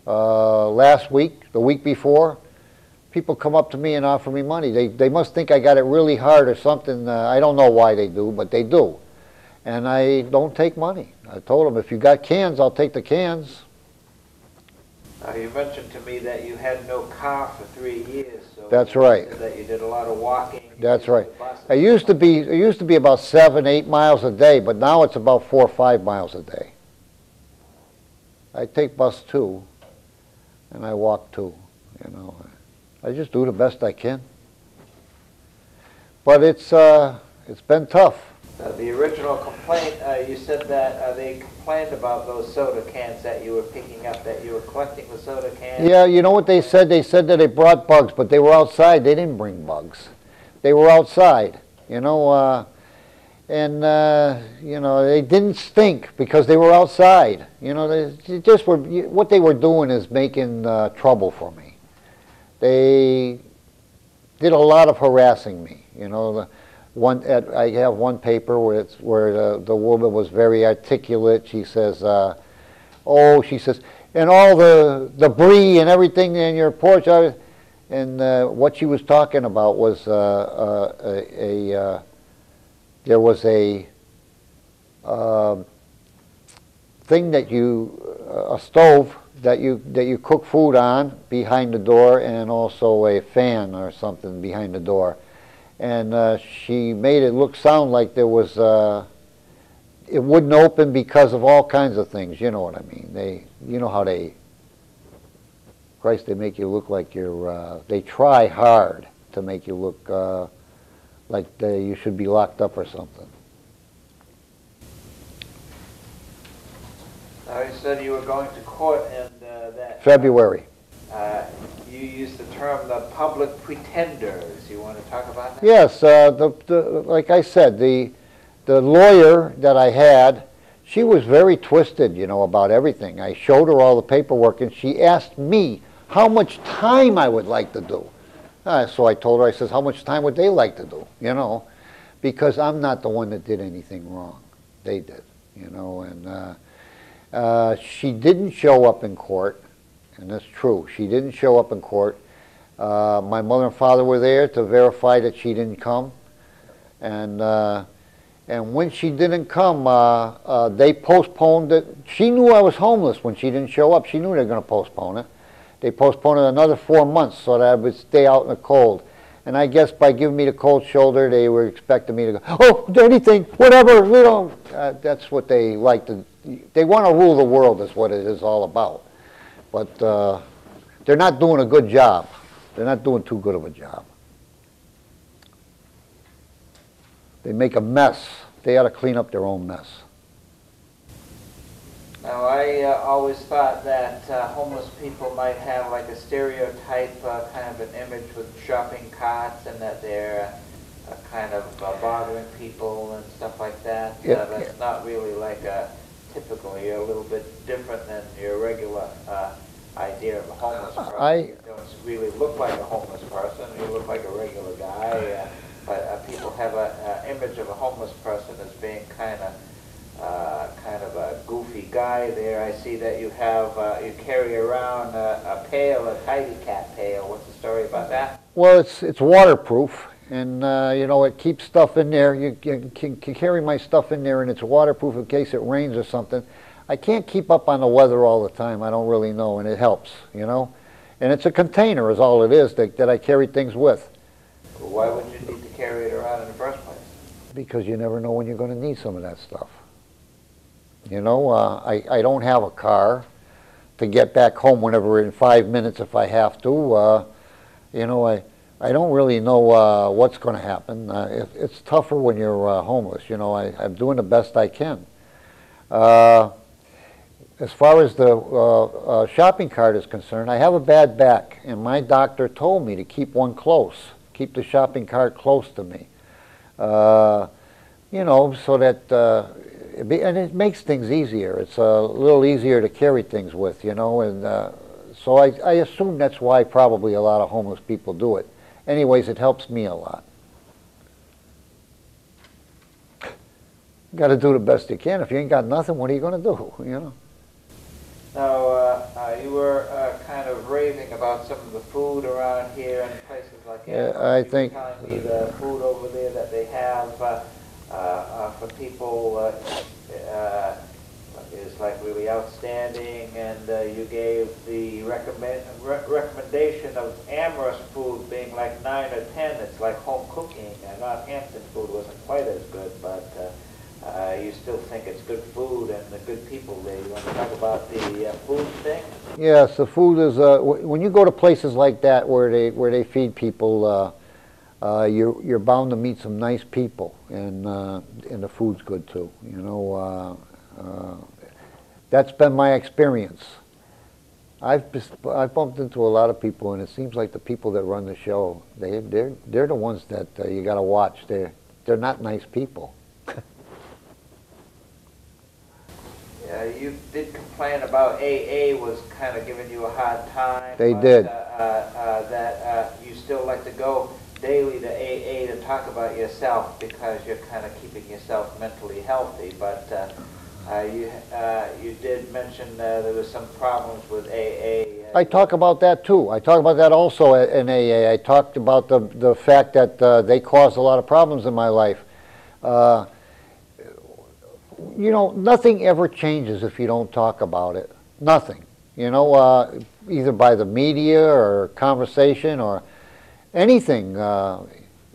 Last week, the week before, people come up to me and offer me money. They must think I got it really hard or something. I don't know why they do, but they do. And I don't take money. I told them, if you got cans, I'll take the cans. You mentioned to me that you had no car for 3 years. So That's right. That you did a lot of walking. That's right. It used to be about 7, 8 miles a day, but now it's about 4 or 5 miles a day. I take bus too, and I walk too. You know, I just do the best I can. But it's been tough. The original complaint, you said that they complained about those soda cans that you were picking up, that you were collecting the soda cans. Yeah, you know what they said? They said that they brought bugs, but they were outside. They didn't bring bugs. They were outside, you know, and you know, they didn't stink because they were outside. You know, they just were. What they were doing is making trouble for me. They did a lot of harassing me. You know, I have one paper where the woman was very articulate. She says, she says, and all the debris and everything in your porch. And what she was talking about was there was a thing that a stove that you cook food on behind the door, and also a fan or something behind the door. And she made it sound like there was, it wouldn't open because of all kinds of things. You know what I mean? You know how they make you look like they try hard to make you look like you should be locked up or something. Now you said you were going to court and that... February. You used the term the public pretenders. You want to talk about that? Yes, like I said, the lawyer that I had, she was very twisted, you know, about everything. I showed her all the paperwork, and she asked me how much time I would like to do. So I told her, I says, how much time would they like to do, you know, because I'm not the one that did anything wrong. They did, you know, and she didn't show up in court, and that's true. She didn't show up in court. My mother and father were there to verify that she didn't come, and when she didn't come, they postponed it. She knew I was homeless when she didn't show up. She knew they were going to postpone it. They postponed it another 4 months so that I would stay out in the cold. And I guess by giving me the cold shoulder, they were expecting me to go, oh, anything, whatever, you know. That's what they like to, they want to rule the world is what it is all about. But they're not doing a good job. They're not doing too good of a job. They make a mess. They ought to clean up their own mess. Now, I always thought that homeless people might have like a stereotype, kind of an image with shopping carts, and that they're kind of bothering people and stuff like that. Yeah. That's not really like a typical. You're a little bit different than your regular idea of a homeless person. You don't really look like a homeless person. You look like a regular guy. But people have an image of a homeless person as being kind of a goofy guy there. I see that you have, you carry around a pail, a tidy cat pail. What's the story about that? Well, it's waterproof, and you know, it keeps stuff in there. You can carry my stuff in there, and it's waterproof in case it rains or something. I can't keep up on the weather all the time. I don't really know, and it helps, you know. And it's a container is all it is that I carry things with. Well, why would you need to carry it around in the first place? Because you never know when you're going to need some of that stuff. You know, I don't have a car to get back home whenever in 5 minutes if I have to. You know, I don't really know what's going to happen. It's tougher when you're homeless. You know, I'm doing the best I can. As far as the shopping cart is concerned, I have a bad back, and my doctor told me to keep one close, keep the shopping cart close to me. You know, so that and it makes things easier. It's a little easier to carry things with, you know, and so I assume that's why probably a lot of homeless people do it. Anyways, it helps me a lot. You got to do the best you can. If you ain't got nothing, what are you going to do? You know. Now, you were kind of raving about some of the food around here in places like Yeah, Amherst. I You were think telling me the food over there that they have for people is like really outstanding, and you gave the recommendation of Amherst food being like 9 or 10. It's like home cooking. Northampton food wasn't quite as good, but you still think it's good food and the good people there. You want to talk about the food thing? yes, the food is. When you go to places like that where they feed people, you're bound to meet some nice people, and the food's good too. You know, that's been my experience. I've bumped into a lot of people, and it seems like the people that run the show, they're the ones that you got to watch. They're not nice people. Yeah, you did complain about AA was kind of giving you a hard time. They but, did. That you still like to go daily to AA to talk about yourself because you're kind of keeping yourself mentally healthy. But you did mention there was some problems with AA. I talk about that too. I talk about that also in AA. I talked about the fact that they caused a lot of problems in my life. You know, nothing ever changes if you don't talk about it. Nothing. You know, either by the media or conversation or anything.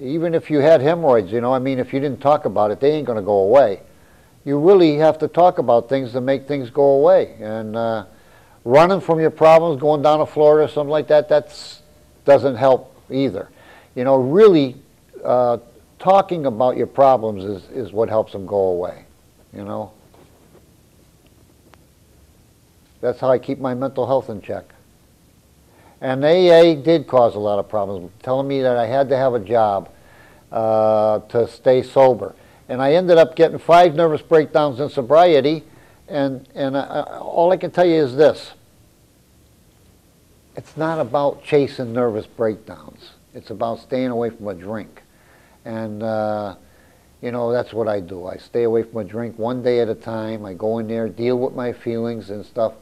Even if you had hemorrhoids, you know, I mean, if you didn't talk about it, they ain't going to go away. You really have to talk about things to make things go away. And running from your problems, going down to Florida or something like that, doesn't help either. You know, really talking about your problems is what helps them go away. You know, that's how I keep my mental health in check. And AA did cause a lot of problems, telling me that I had to have a job to stay sober. And I ended up getting 5 nervous breakdowns in sobriety, and all I can tell you is this. It's not about chasing nervous breakdowns. It's about staying away from a drink. And you know, that's what I do. I stay away from a drink one day at a time. I go in there, deal with my feelings and stuff,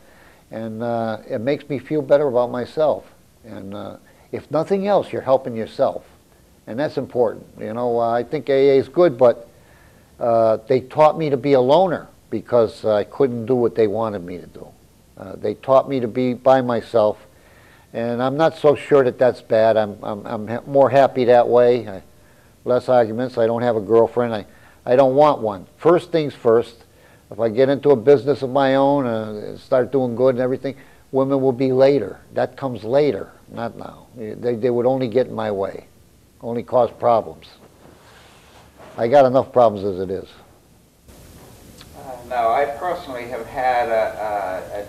and it makes me feel better about myself. And if nothing else, you're helping yourself, and that's important. You know, I think AA is good, but they taught me to be a loner because I couldn't do what they wanted me to do. They taught me to be by myself, and I'm not so sure that that's bad. I'm more happy that way. Less arguments. I don't have a girlfriend. I don't want one. First things first. If I get into a business of my own and start doing good and everything, women will be later. That comes later, not now. They would only get in my way, only cause problems. I got enough problems as it is. No, I personally have had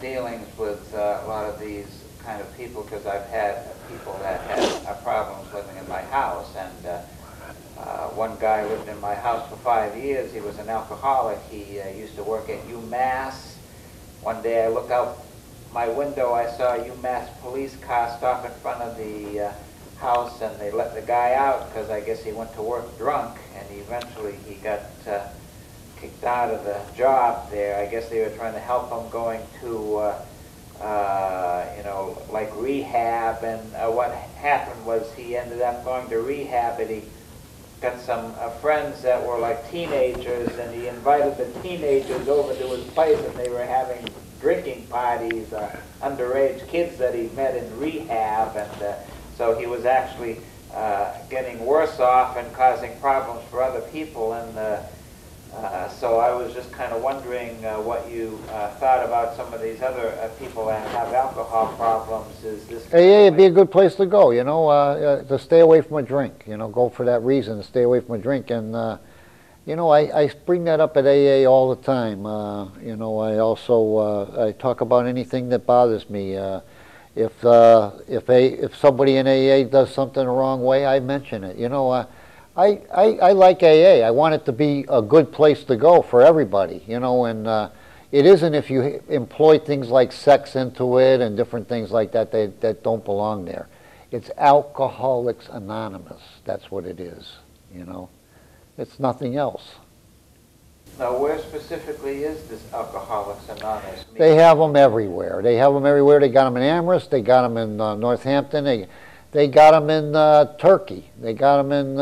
dealings with a lot of these kind of people because I've had people that had problems living in my house, and one guy lived in my house for 5 years. He was an alcoholic. He used to work at UMass. One day I looked out my window, I saw a UMass police car stop in front of the house, and they let the guy out because I guess he went to work drunk, and eventually he got kicked out of the job there. I guess they were trying to help him going to you know, like rehab, and what happened was he ended up going to rehab, and he got some friends that were like teenagers, and he invited the teenagers over to his place, and they were having drinking parties, underage kids that he met in rehab, and so he was actually getting worse off and causing problems for other people, and so I was just kind of wondering what you thought about some of these other people that have alcohol problems. Is this AA would be a good place to go, you know, to stay away from a drink, you know, go for that reason, to stay away from a drink. And, you know, I bring that up at AA all the time. You know, I also, I talk about anything that bothers me. If somebody in AA does something the wrong way, I mention it. You know, I like AA. I want it to be a good place to go for everybody, you know, and it isn't if you employ things like sex into it and different things like that that don't belong there. It's Alcoholics Anonymous. That's what it is, you know. It's nothing else. Now, where specifically is this Alcoholics Anonymous meeting? They have them everywhere. They have them everywhere. They got them in Amherst. They got them in Northampton. They got them in Turkey. They got them in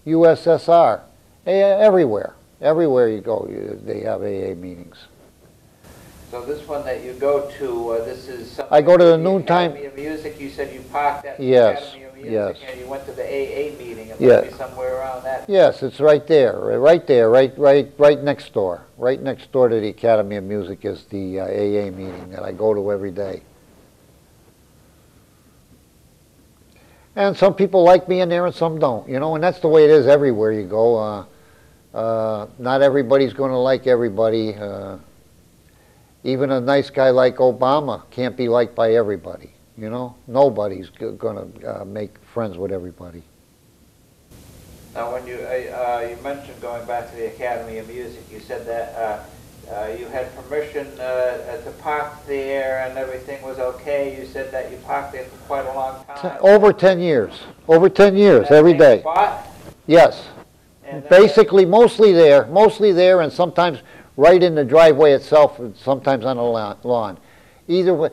USSR. Everywhere. Everywhere you go, they have AA meetings. So this one that you go to, this is something I go to the Academy noontime. of Music. You said you parked at the Yes, Academy of Music, yes. and you went to the AA meeting. It Yeah. must be somewhere around that. Yes, it's right there, right next door. Right next door to the Academy of Music is the AA meeting that I go to every day. And some people like me in there and some don't, you know, and that's the way it is everywhere you go. Not everybody's going to like everybody. Even a nice guy like Obama can't be liked by everybody, you know. Nobody's going to make friends with everybody. Now, when you mentioned going back to the Academy of Music, you said that you had permission to park there and everything was okay. You said that you parked there for quite a long time. Over 10 years. Over 10 years, every day. Spot? Yes. And Basically, mostly there, and sometimes right in the driveway itself, and sometimes on the lawn. Either way,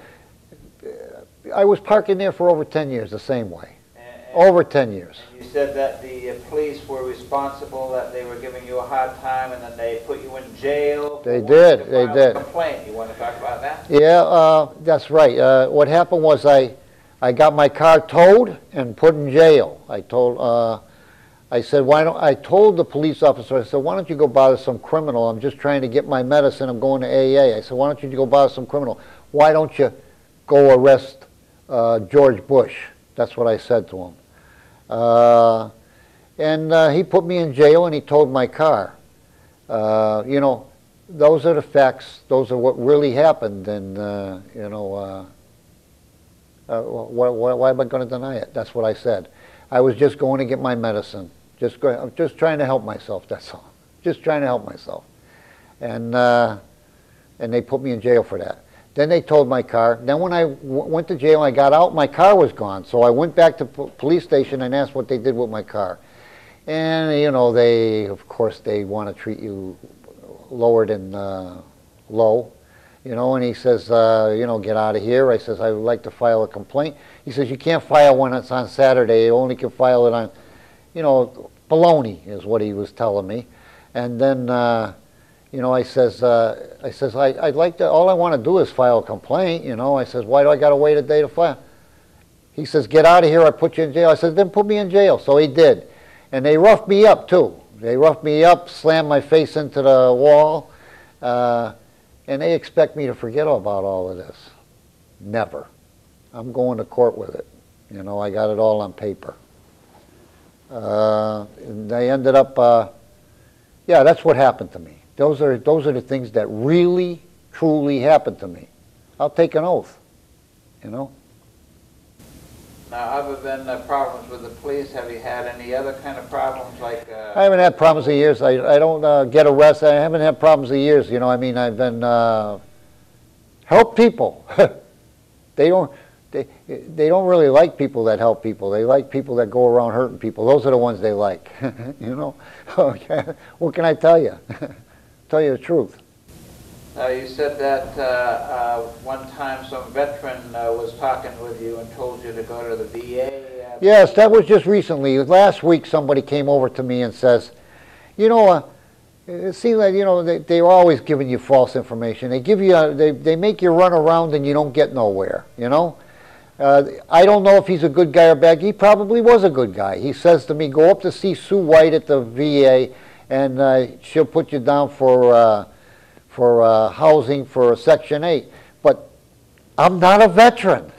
I was parking there for over 10 years, the same way. Over 10 years. And you said that the police were responsible, that they were giving you a hard time, and then they put you in jail. They did. To They file did. a complaint. You want to talk about that? Yeah, that's right. What happened was I got my car towed and put in jail. I told the police officer, I said, why don't you go bother some criminal? I'm just trying to get my medicine. I'm going to AA. I said, why don't you go bother some criminal? Why don't you go arrest George Bush? That's what I said to him. And he put me in jail and he towed my car. You know, those are the facts. Those are what really happened. And, you know, why am I going to deny it? That's what I said. I was just going to get my medicine. I'm just trying to help myself, that's all. Just trying to help myself. And they put me in jail for that. Then they towed my car. Then when I went to jail and I got out, my car was gone. So I went back to police station and asked what they did with my car. And, you know, of course, they want to treat you lower than low. You know, and he says, you know, get out of here. I says, I would like to file a complaint. He says, you can't file one that's on Saturday. You only can file it on, you know, baloney is what he was telling me. And then, you know, I says, I'd like to, all I want to do is file a complaint, you know. I says, why do I got to wait a day to file? He says, get out of here, I put you in jail. I said, then put me in jail. So he did. And they roughed me up, too. They roughed me up, slammed my face into the wall, and they expect me to forget about all of this. Never. I'm going to court with it. You know, I got it all on paper. And they ended up, yeah, that's what happened to me. Those are the things that really, truly happened to me. I'll take an oath, you know. Now, other than problems with the police, have you had any other kind of problems like... I haven't had problems in years. I don't get arrested. I haven't had problems in years, you know. I mean, I've been... help people. They don't really like people that help people. They like people that go around hurting people. Those are the ones they like, you know. Okay. What can I tell you? Tell you the truth. You said that one time some veteran was talking with you and told you to go to the VA. Yes, that was just recently. Last week somebody came over to me and says, you know, it seems like, you know, they're always giving you false information. They give you, they make you run around and you don't get nowhere, you know. I don't know if he's a good guy or bad. He probably was a good guy. He says to me, go up to see Sue White at the VA and she'll put you down for housing for Section 8. But I'm not a veteran.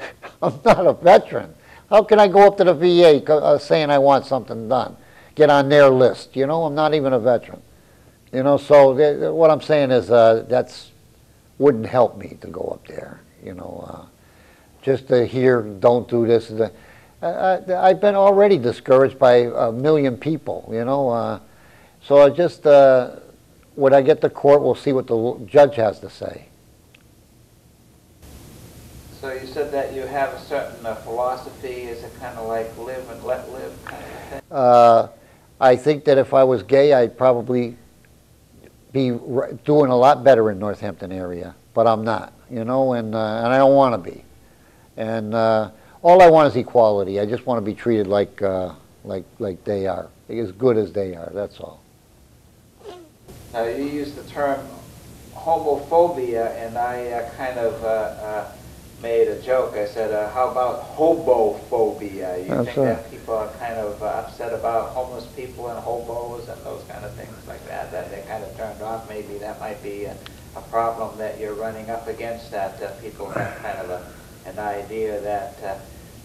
I'm not a veteran. How can I go up to the VA saying I want something done? Get on their list, you know? I'm not even a veteran. You know, so what I'm saying is that's wouldn't help me to go up there, you know. Just to hear, don't do this. I've been already discouraged by a million people, you know. So I just, when I get to court, we'll see what the judge has to say. So you said that you have a certain philosophy. Is it kind of like live and let live kind of thing? I think that if I was gay, I'd probably be doing a lot better in Northampton area, but I'm not, and I don't want to be. And all I want is equality. I just want to be treated like they are, as good as they are. That's all. You used the term homophobia, and I kind of made a joke. I said, how about hobophobia? You think that people are kind of upset about homeless people and hobos and those kind of things like that, that they're kind of turned off? Maybe that might be a problem that you're running up against, that people have kind of an idea that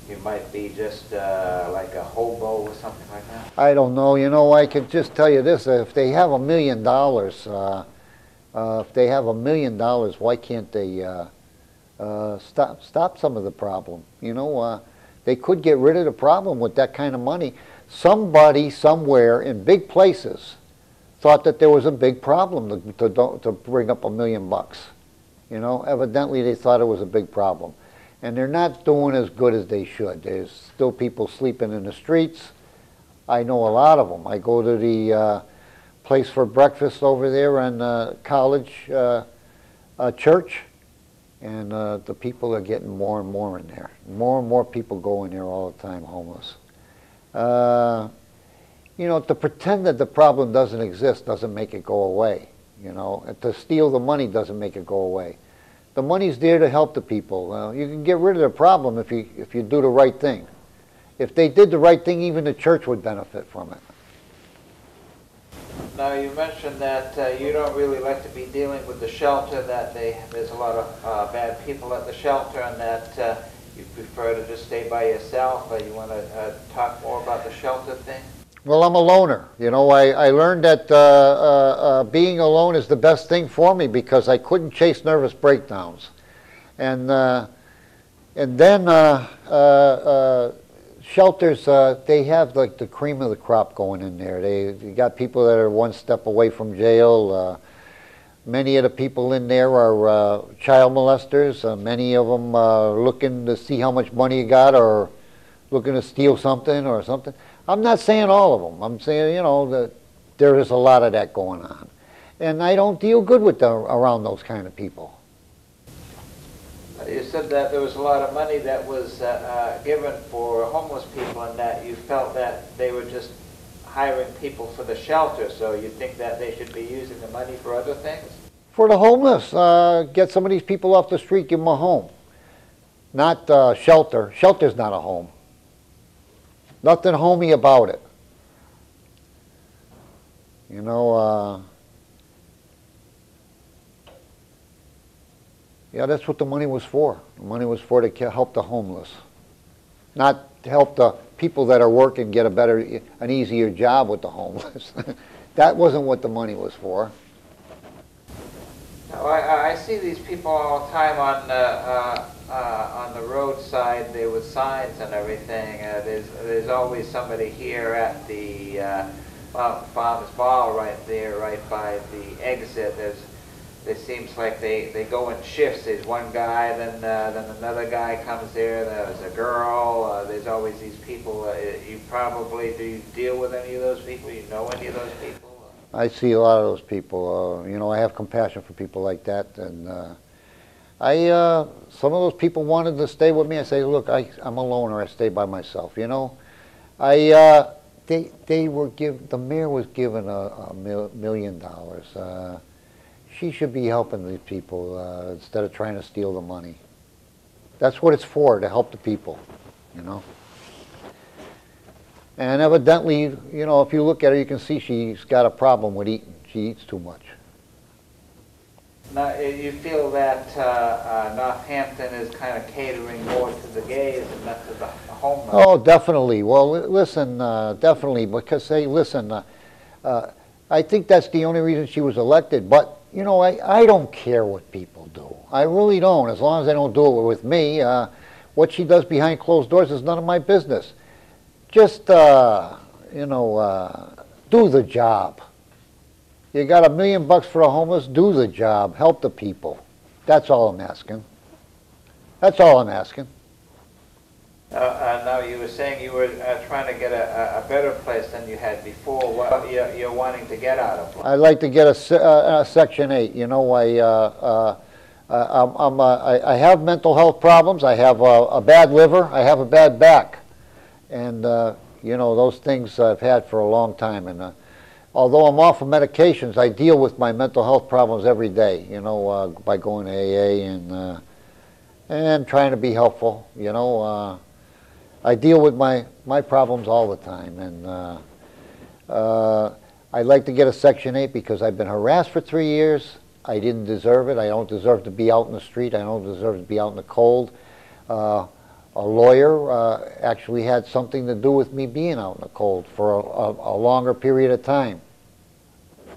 you might be just like a hobo or something like that? I don't know. I can just tell you this. If they have $1 million, why can't they stop some of the problem? They could get rid of the problem with that kind of money. Somebody somewhere in big places thought that there was a big problem to bring up $1 million. Evidently they thought it was a big problem. And they're not doing as good as they should. There's still people sleeping in the streets. I know a lot of them. I go to the place for breakfast over there on College Church, and the people are getting more and more in there. More and more people go in there all the time, homeless. To pretend that the problem doesn't exist doesn't make it go away. To steal the money doesn't make it go away. The money's there to help the people. You can get rid of the problem if you do the right thing. If they did the right thing, even the church would benefit from it. Now, you mentioned that you don't really like to be dealing with the shelter, that there's a lot of bad people at the shelter, and that you prefer to just stay by yourself. You want to talk more about the shelter thing? Well, I'm a loner. I learned that being alone is the best thing for me because I couldn't chase nervous breakdowns. And then shelters, they have like the cream of the crop going in there. They got people that are one step away from jail. Many of the people in there are child molesters. Many of them are looking to see how much money you got or looking to steal something or something. I'm not saying all of them. I'm saying, that there is a lot of that going on. And I don't deal good with around those kind of people. You said that there was a lot of money that was given for homeless people and that you felt that they were just hiring people for the shelter, so you think that they should be using the money for other things? For the homeless. Get some of these people off the street, give them a home. Not shelter. Shelter's not a home. Nothing homey about it. Yeah, that's what the money was for. The money was for to help the homeless. Not to help the people that are working get an easier job with the homeless. That wasn't what the money was for. Now, I see these people all the time on the roadside there with signs and everything. There's always somebody here at the Farmers Ball right there, right by the exit. It seems like they go in shifts. There's one guy, then another guy comes there. There's a girl. There's always these people. Do you deal with any of those people? You know any of those people? I see a lot of those people. I have compassion for people like that, and some of those people wanted to stay with me. I say, look, I'm a loner. I stay by myself. The mayor was given $1 million. She should be helping these people instead of trying to steal the money. That's what it's for, to help the people, And evidently, if you look at her, you can see she's got a problem with eating. She eats too much. Now, you feel that Northampton is kind of catering more to the gays and not to the homeless? Oh, definitely. Well, listen, definitely, because, hey, listen, I think that's the only reason she was elected, but I don't care what people do. I really don't, as long as they don't do it with me. What she does behind closed doors is none of my business. Just, do the job. You got $1 million for the homeless, do the job, help the people. That's all I'm asking. That's all I'm asking. Now you were saying you were trying to get a better place than you had before. What you're wanting to get out of? I'd like to get a Section 8. You know, I have mental health problems. I have a bad liver. I have a bad back. And, you know, those things I've had for a long time. And although I'm off of medications, I deal with my mental health problems every day, you know, by going to AA and trying to be helpful, you know. I deal with my problems all the time. And I'd like to get a Section 8 because I've been harassed for 3 years. I didn't deserve it. I don't deserve to be out in the street. I don't deserve to be out in the cold. A lawyer actually had something to do with me being out in the cold for a longer period of time.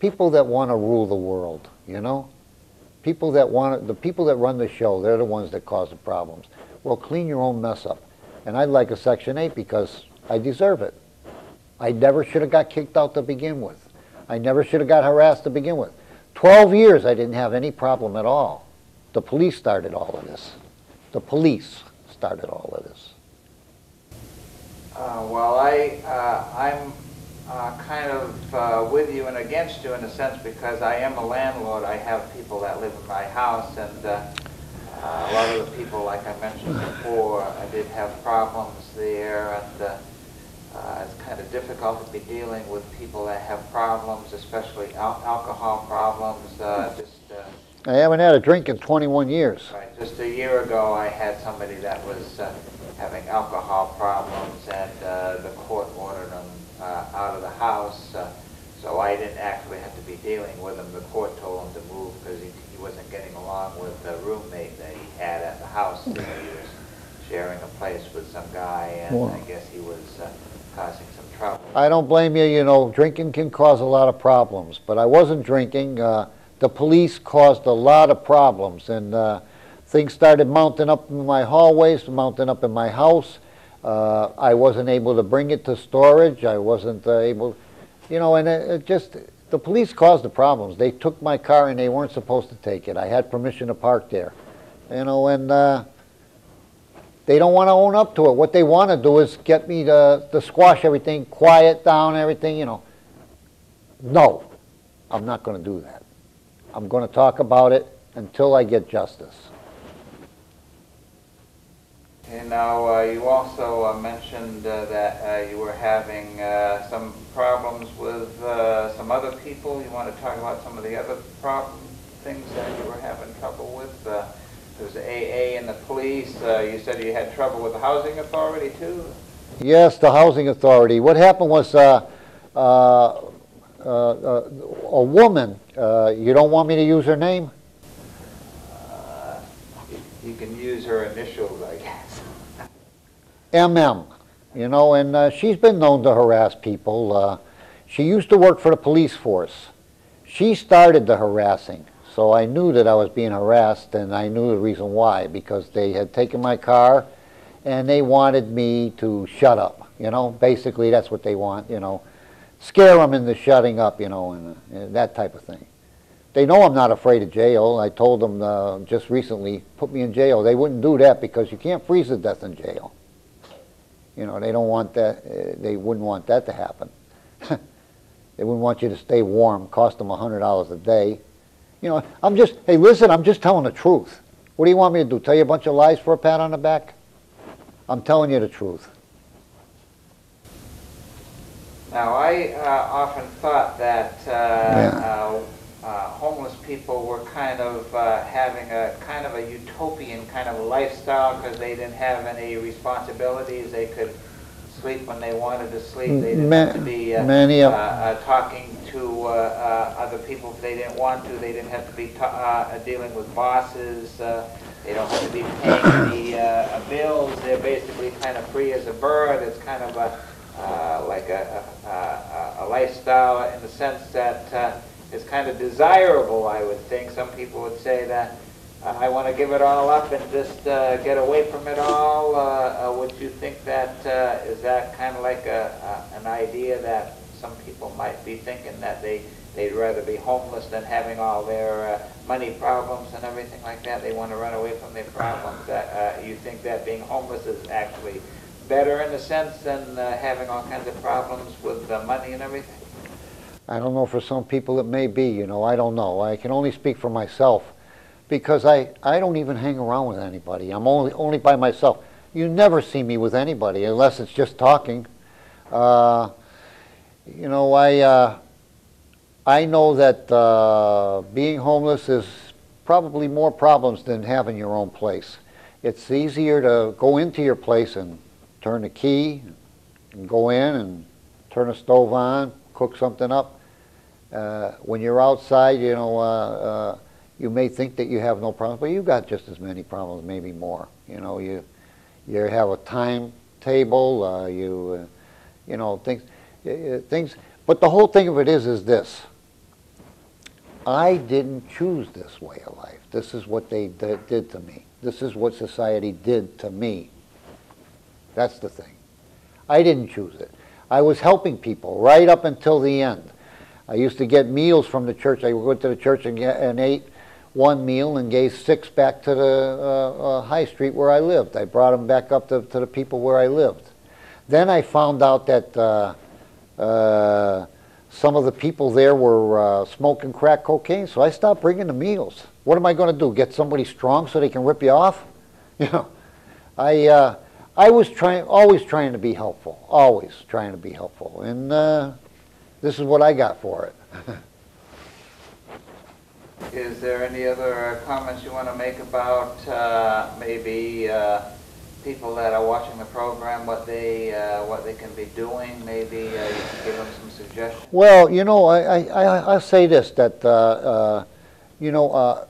People that want to rule the world, you know? The people that run the show, they're the ones that cause the problems. Well, clean your own mess up. And I'd like a Section 8 because I deserve it. I never should have got kicked out to begin with. I never should have got harassed to begin with. 12 years I didn't have any problem at all. The police started all of this. The police started all of this. Well, I'm kind of with you and against you in a sense because I am a landlord. I have people that live in my house, and a lot of the people, like I mentioned before, I did have problems there, and it's kind of difficult to be dealing with people that have problems, especially alcohol problems. I haven't had a drink in 21 years. Right. Just a year ago, I had somebody that was having alcohol problems, and the court ordered him out of the house. So I didn't actually have to be dealing with him. The court told him to move because he wasn't getting along with the roommate that he had at the house. He was sharing a place with some guy, and I guess he was causing some trouble. I don't blame you. You know, drinking can cause a lot of problems, but I wasn't drinking. The police caused a lot of problems, and things started mounting up in my hallways, mounting up in my house. I wasn't able to bring it to storage. I wasn't able, you know, and it just, the police caused the problems. They took my car and they weren't supposed to take it. I had permission to park there, you know, and they don't want to own up to it. What they want to do is get me to squash everything, quiet down everything, you know. No, I'm not going to do that. I'm going to talk about it until I get justice. And now you also mentioned that you were having some problems with some other people. You want to talk about some of the other things that you were having trouble with? There was AA and the police. You said you had trouble with the housing authority too? Yes, the housing authority. What happened was a woman, you don't want me to use her name? You can use her initials, I guess. MM, you know, and she's been known to harass people. She used to work for the police force. She started the harassing, so I knew that I was being harassed, and I knew the reason why, because they had taken my car and they wanted me to shut up, you know. Basically, that's what they want, you know. Scare them into shutting up, you know, and that type of thing. They know I'm not afraid of jail. I told them just recently, put me in jail. They wouldn't do that because you can't freeze to death in jail. You know, they don't want that. They wouldn't want that to happen. They wouldn't want you to stay warm, cost them $100 a day. You know, hey, listen, I'm just telling the truth. What do you want me to do, tell you a bunch of lies for a pat on the back? I'm telling you the truth. Now, I often thought that homeless people were kind of having a utopian kind of lifestyle because they didn't have any responsibilities. They could sleep when they wanted to sleep. They didn't have to be talking to other people if they didn't want to. They didn't have to be dealing with bosses. They don't have to be paying the bills. They're basically kind of free as a bird. It's kind of like a lifestyle in the sense that is kind of desirable, I would think. Some people would say that I want to give it all up and just get away from it all. Would you think that, is that kind of like an idea that some people might be thinking that they'd rather be homeless than having all their money problems and everything like that? They want to run away from their problems. You think that being homeless is actually better in a sense than having all kinds of problems with money and everything? I don't know, for some people it may be, you know, I don't know. I can only speak for myself because I don't even hang around with anybody. I'm only by myself. You never see me with anybody unless it's just talking. You know, I know that being homeless is probably more problems than having your own place. It's easier to go into your place and turn the key and go in and turn a stove on, cook something up. When you're outside, you know, you may think that you have no problems, but you've got just as many problems, maybe more. You know, you have a timetable, you know, things. But the whole thing of it is this. I didn't choose this way of life. This is what they did to me. This is what society did to me. That's the thing. I didn't choose it. I was helping people right up until the end. I used to get meals from the church. I would go to the church and ate one meal and gave 6 back to the high street where I lived. I brought them back up to the people where I lived. Then I found out that some of the people there were smoking crack cocaine, so I stopped bringing the meals. What am I going to do? Get somebody strong so they can rip you off? You know, I was always trying to be helpful, always trying to be helpful, and this is what I got for it. Is there any other comments you want to make about maybe people that are watching the program, what they can be doing? Maybe you can give them some suggestions. Well, you know, I say this, that you know,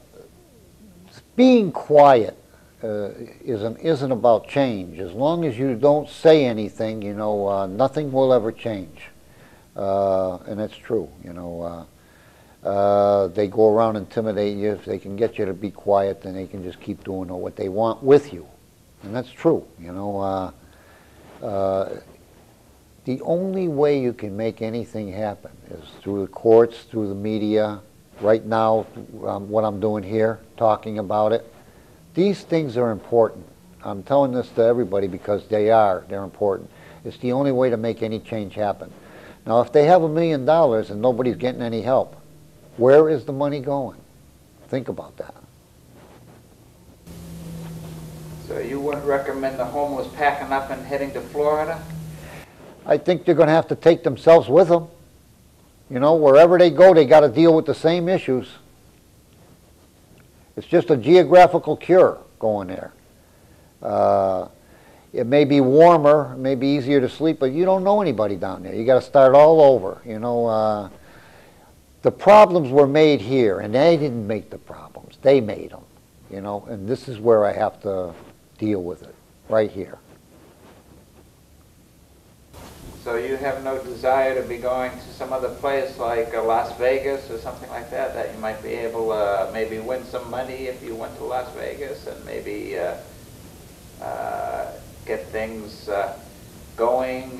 being quiet isn't about change. As long as you don't say anything, you know, nothing will ever change, and that's true. You know, they go around intimidating you. If they can get you to be quiet, then they can just keep doing what they want with you. And that's true, you know. The only way you can make anything happen is through the courts, through the media. Right now, what I'm doing here, talking about it. These things are important. I'm telling this to everybody because they're important. It's the only way to make any change happen. Now, if they have $1 million and nobody's getting any help, where is the money going? Think about that. So you wouldn't recommend the homeless packing up and heading to Florida? I think they're going to have to take themselves with them. You know, wherever they go, they got to deal with the same issues. It's just a geographical cure going there. It may be warmer, it may be easier to sleep, but you don't know anybody down there. You got to start all over. You know, the problems were made here, and they didn't make the problems. They made them. You know, and this is where I have to deal with it, right here. So you have no desire to be going to some other place like Las Vegas or something like that, that you might be able to maybe win some money if you went to Las Vegas and maybe get things going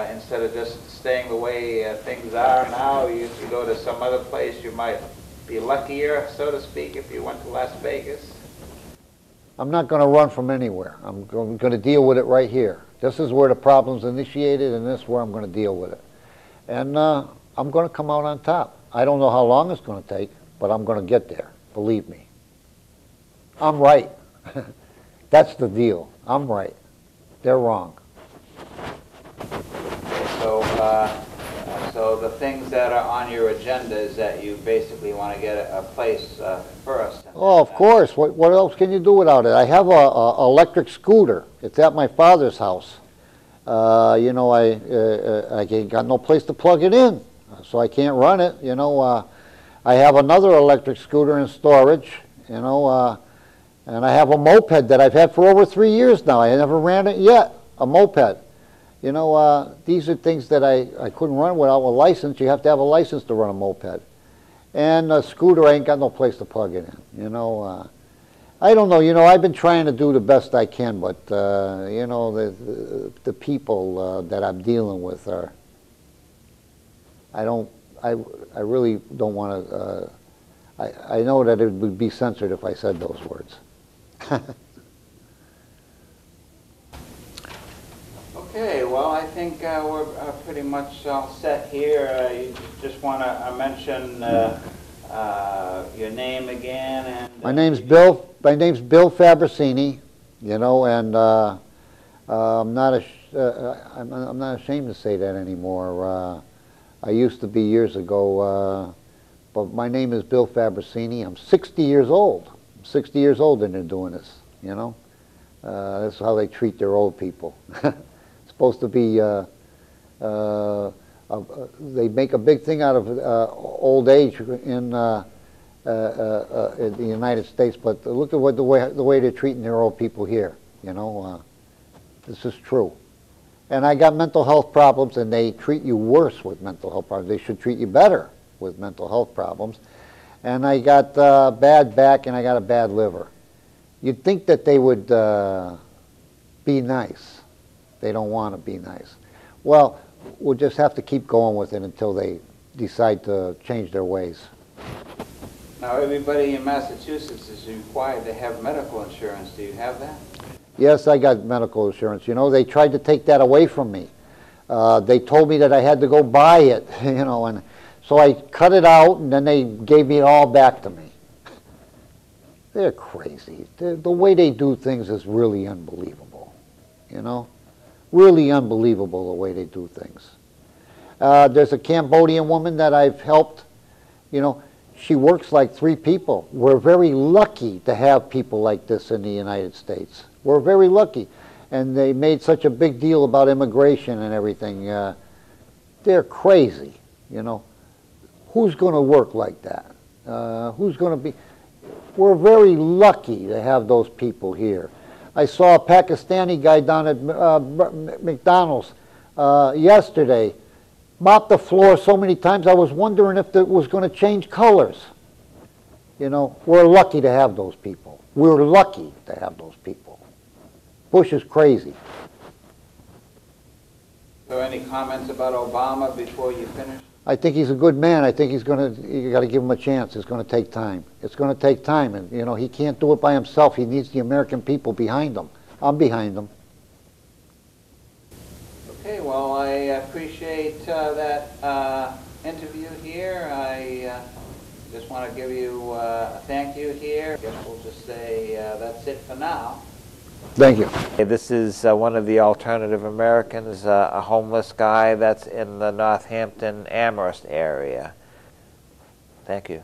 instead of just staying the way things are now? You go to some other place, you might be luckier, so to speak, if you went to Las Vegas? I'm not going to run from anywhere. I'm going to deal with it right here. This is where the problem's initiated, and this is where I'm going to deal with it. And I'm going to come out on top. I don't know how long it's going to take, but I'm going to get there. Believe me. I'm right. That's the deal. I'm right. They're wrong. Okay, so the things that are on your agenda is that you basically want to get a place first. Oh, of course. What else can you do without it? I have a electric scooter. It's at my father's house. You know, I got no place to plug it in, so I can't run it. You know, I have another electric scooter in storage. You know, and I have a moped that I've had for over 3 years now. I never ran it yet. A moped. You know, these are things that I couldn't run without a license. You have to have a license to run a moped. And a scooter, I ain't got no place to plug it in. You know, I don't know. You know, I've been trying to do the best I can, but you know, the people that I'm dealing with are. I really don't want to. I know that it would be censored if I said those words. Okay, well, I think we're pretty much all set here. You just want to mention your name again and. My name's Bill Fabricini, you know, and I'm not I'm not ashamed to say that anymore. I used to be years ago, but my name is Bill Fabricini. I'm 60 years old. I'm 60 years old and they're doing this, you know. That's how they treat their old people. Supposed to be, they make a big thing out of old age in the United States, but look at what the way they're treating their old people here. You know, this is true. And I got mental health problems, and they treat you worse with mental health problems. They should treat you better with mental health problems. And I got bad back, and I got a bad liver. You'd think that they would be nice. They don't want to be nice. Well, we'll just have to keep going with it until they decide to change their ways. Now, everybody in Massachusetts is required to have medical insurance. Do you have that? Yes, I got medical insurance. You know, they tried to take that away from me. They told me that I had to go buy it, you know, and so I cut it out, and then they gave me it all back to me. They're crazy. The way they do things is really unbelievable, you know. Really unbelievable the way they do things. There's a Cambodian woman that I've helped. You know, she works like 3 people. We're very lucky to have people like this in the United States. We're very lucky. And they made such a big deal about immigration and everything. They're crazy, you know. Who's going to work like that? Who's going to be... We're very lucky to have those people here. I saw a Pakistani guy down at McDonald's yesterday, mopped the floor so many times I was wondering if it was going to change colors. You know, we're lucky to have those people. We're lucky to have those people. Bush is crazy. So any comments about Obama before you finish? I think he's a good man. I think you got to give him a chance. It's going to take time. It's going to take time, and you know he can't do it by himself. He needs the American people behind him. I'm behind him. Okay, well, I appreciate that interview here. I just want to give you a thank you here. I guess we'll just say that's it for now. Thank you. This is one of the alternative Americans, a homeless guy that's in the Northampton, Amherst area. Thank you.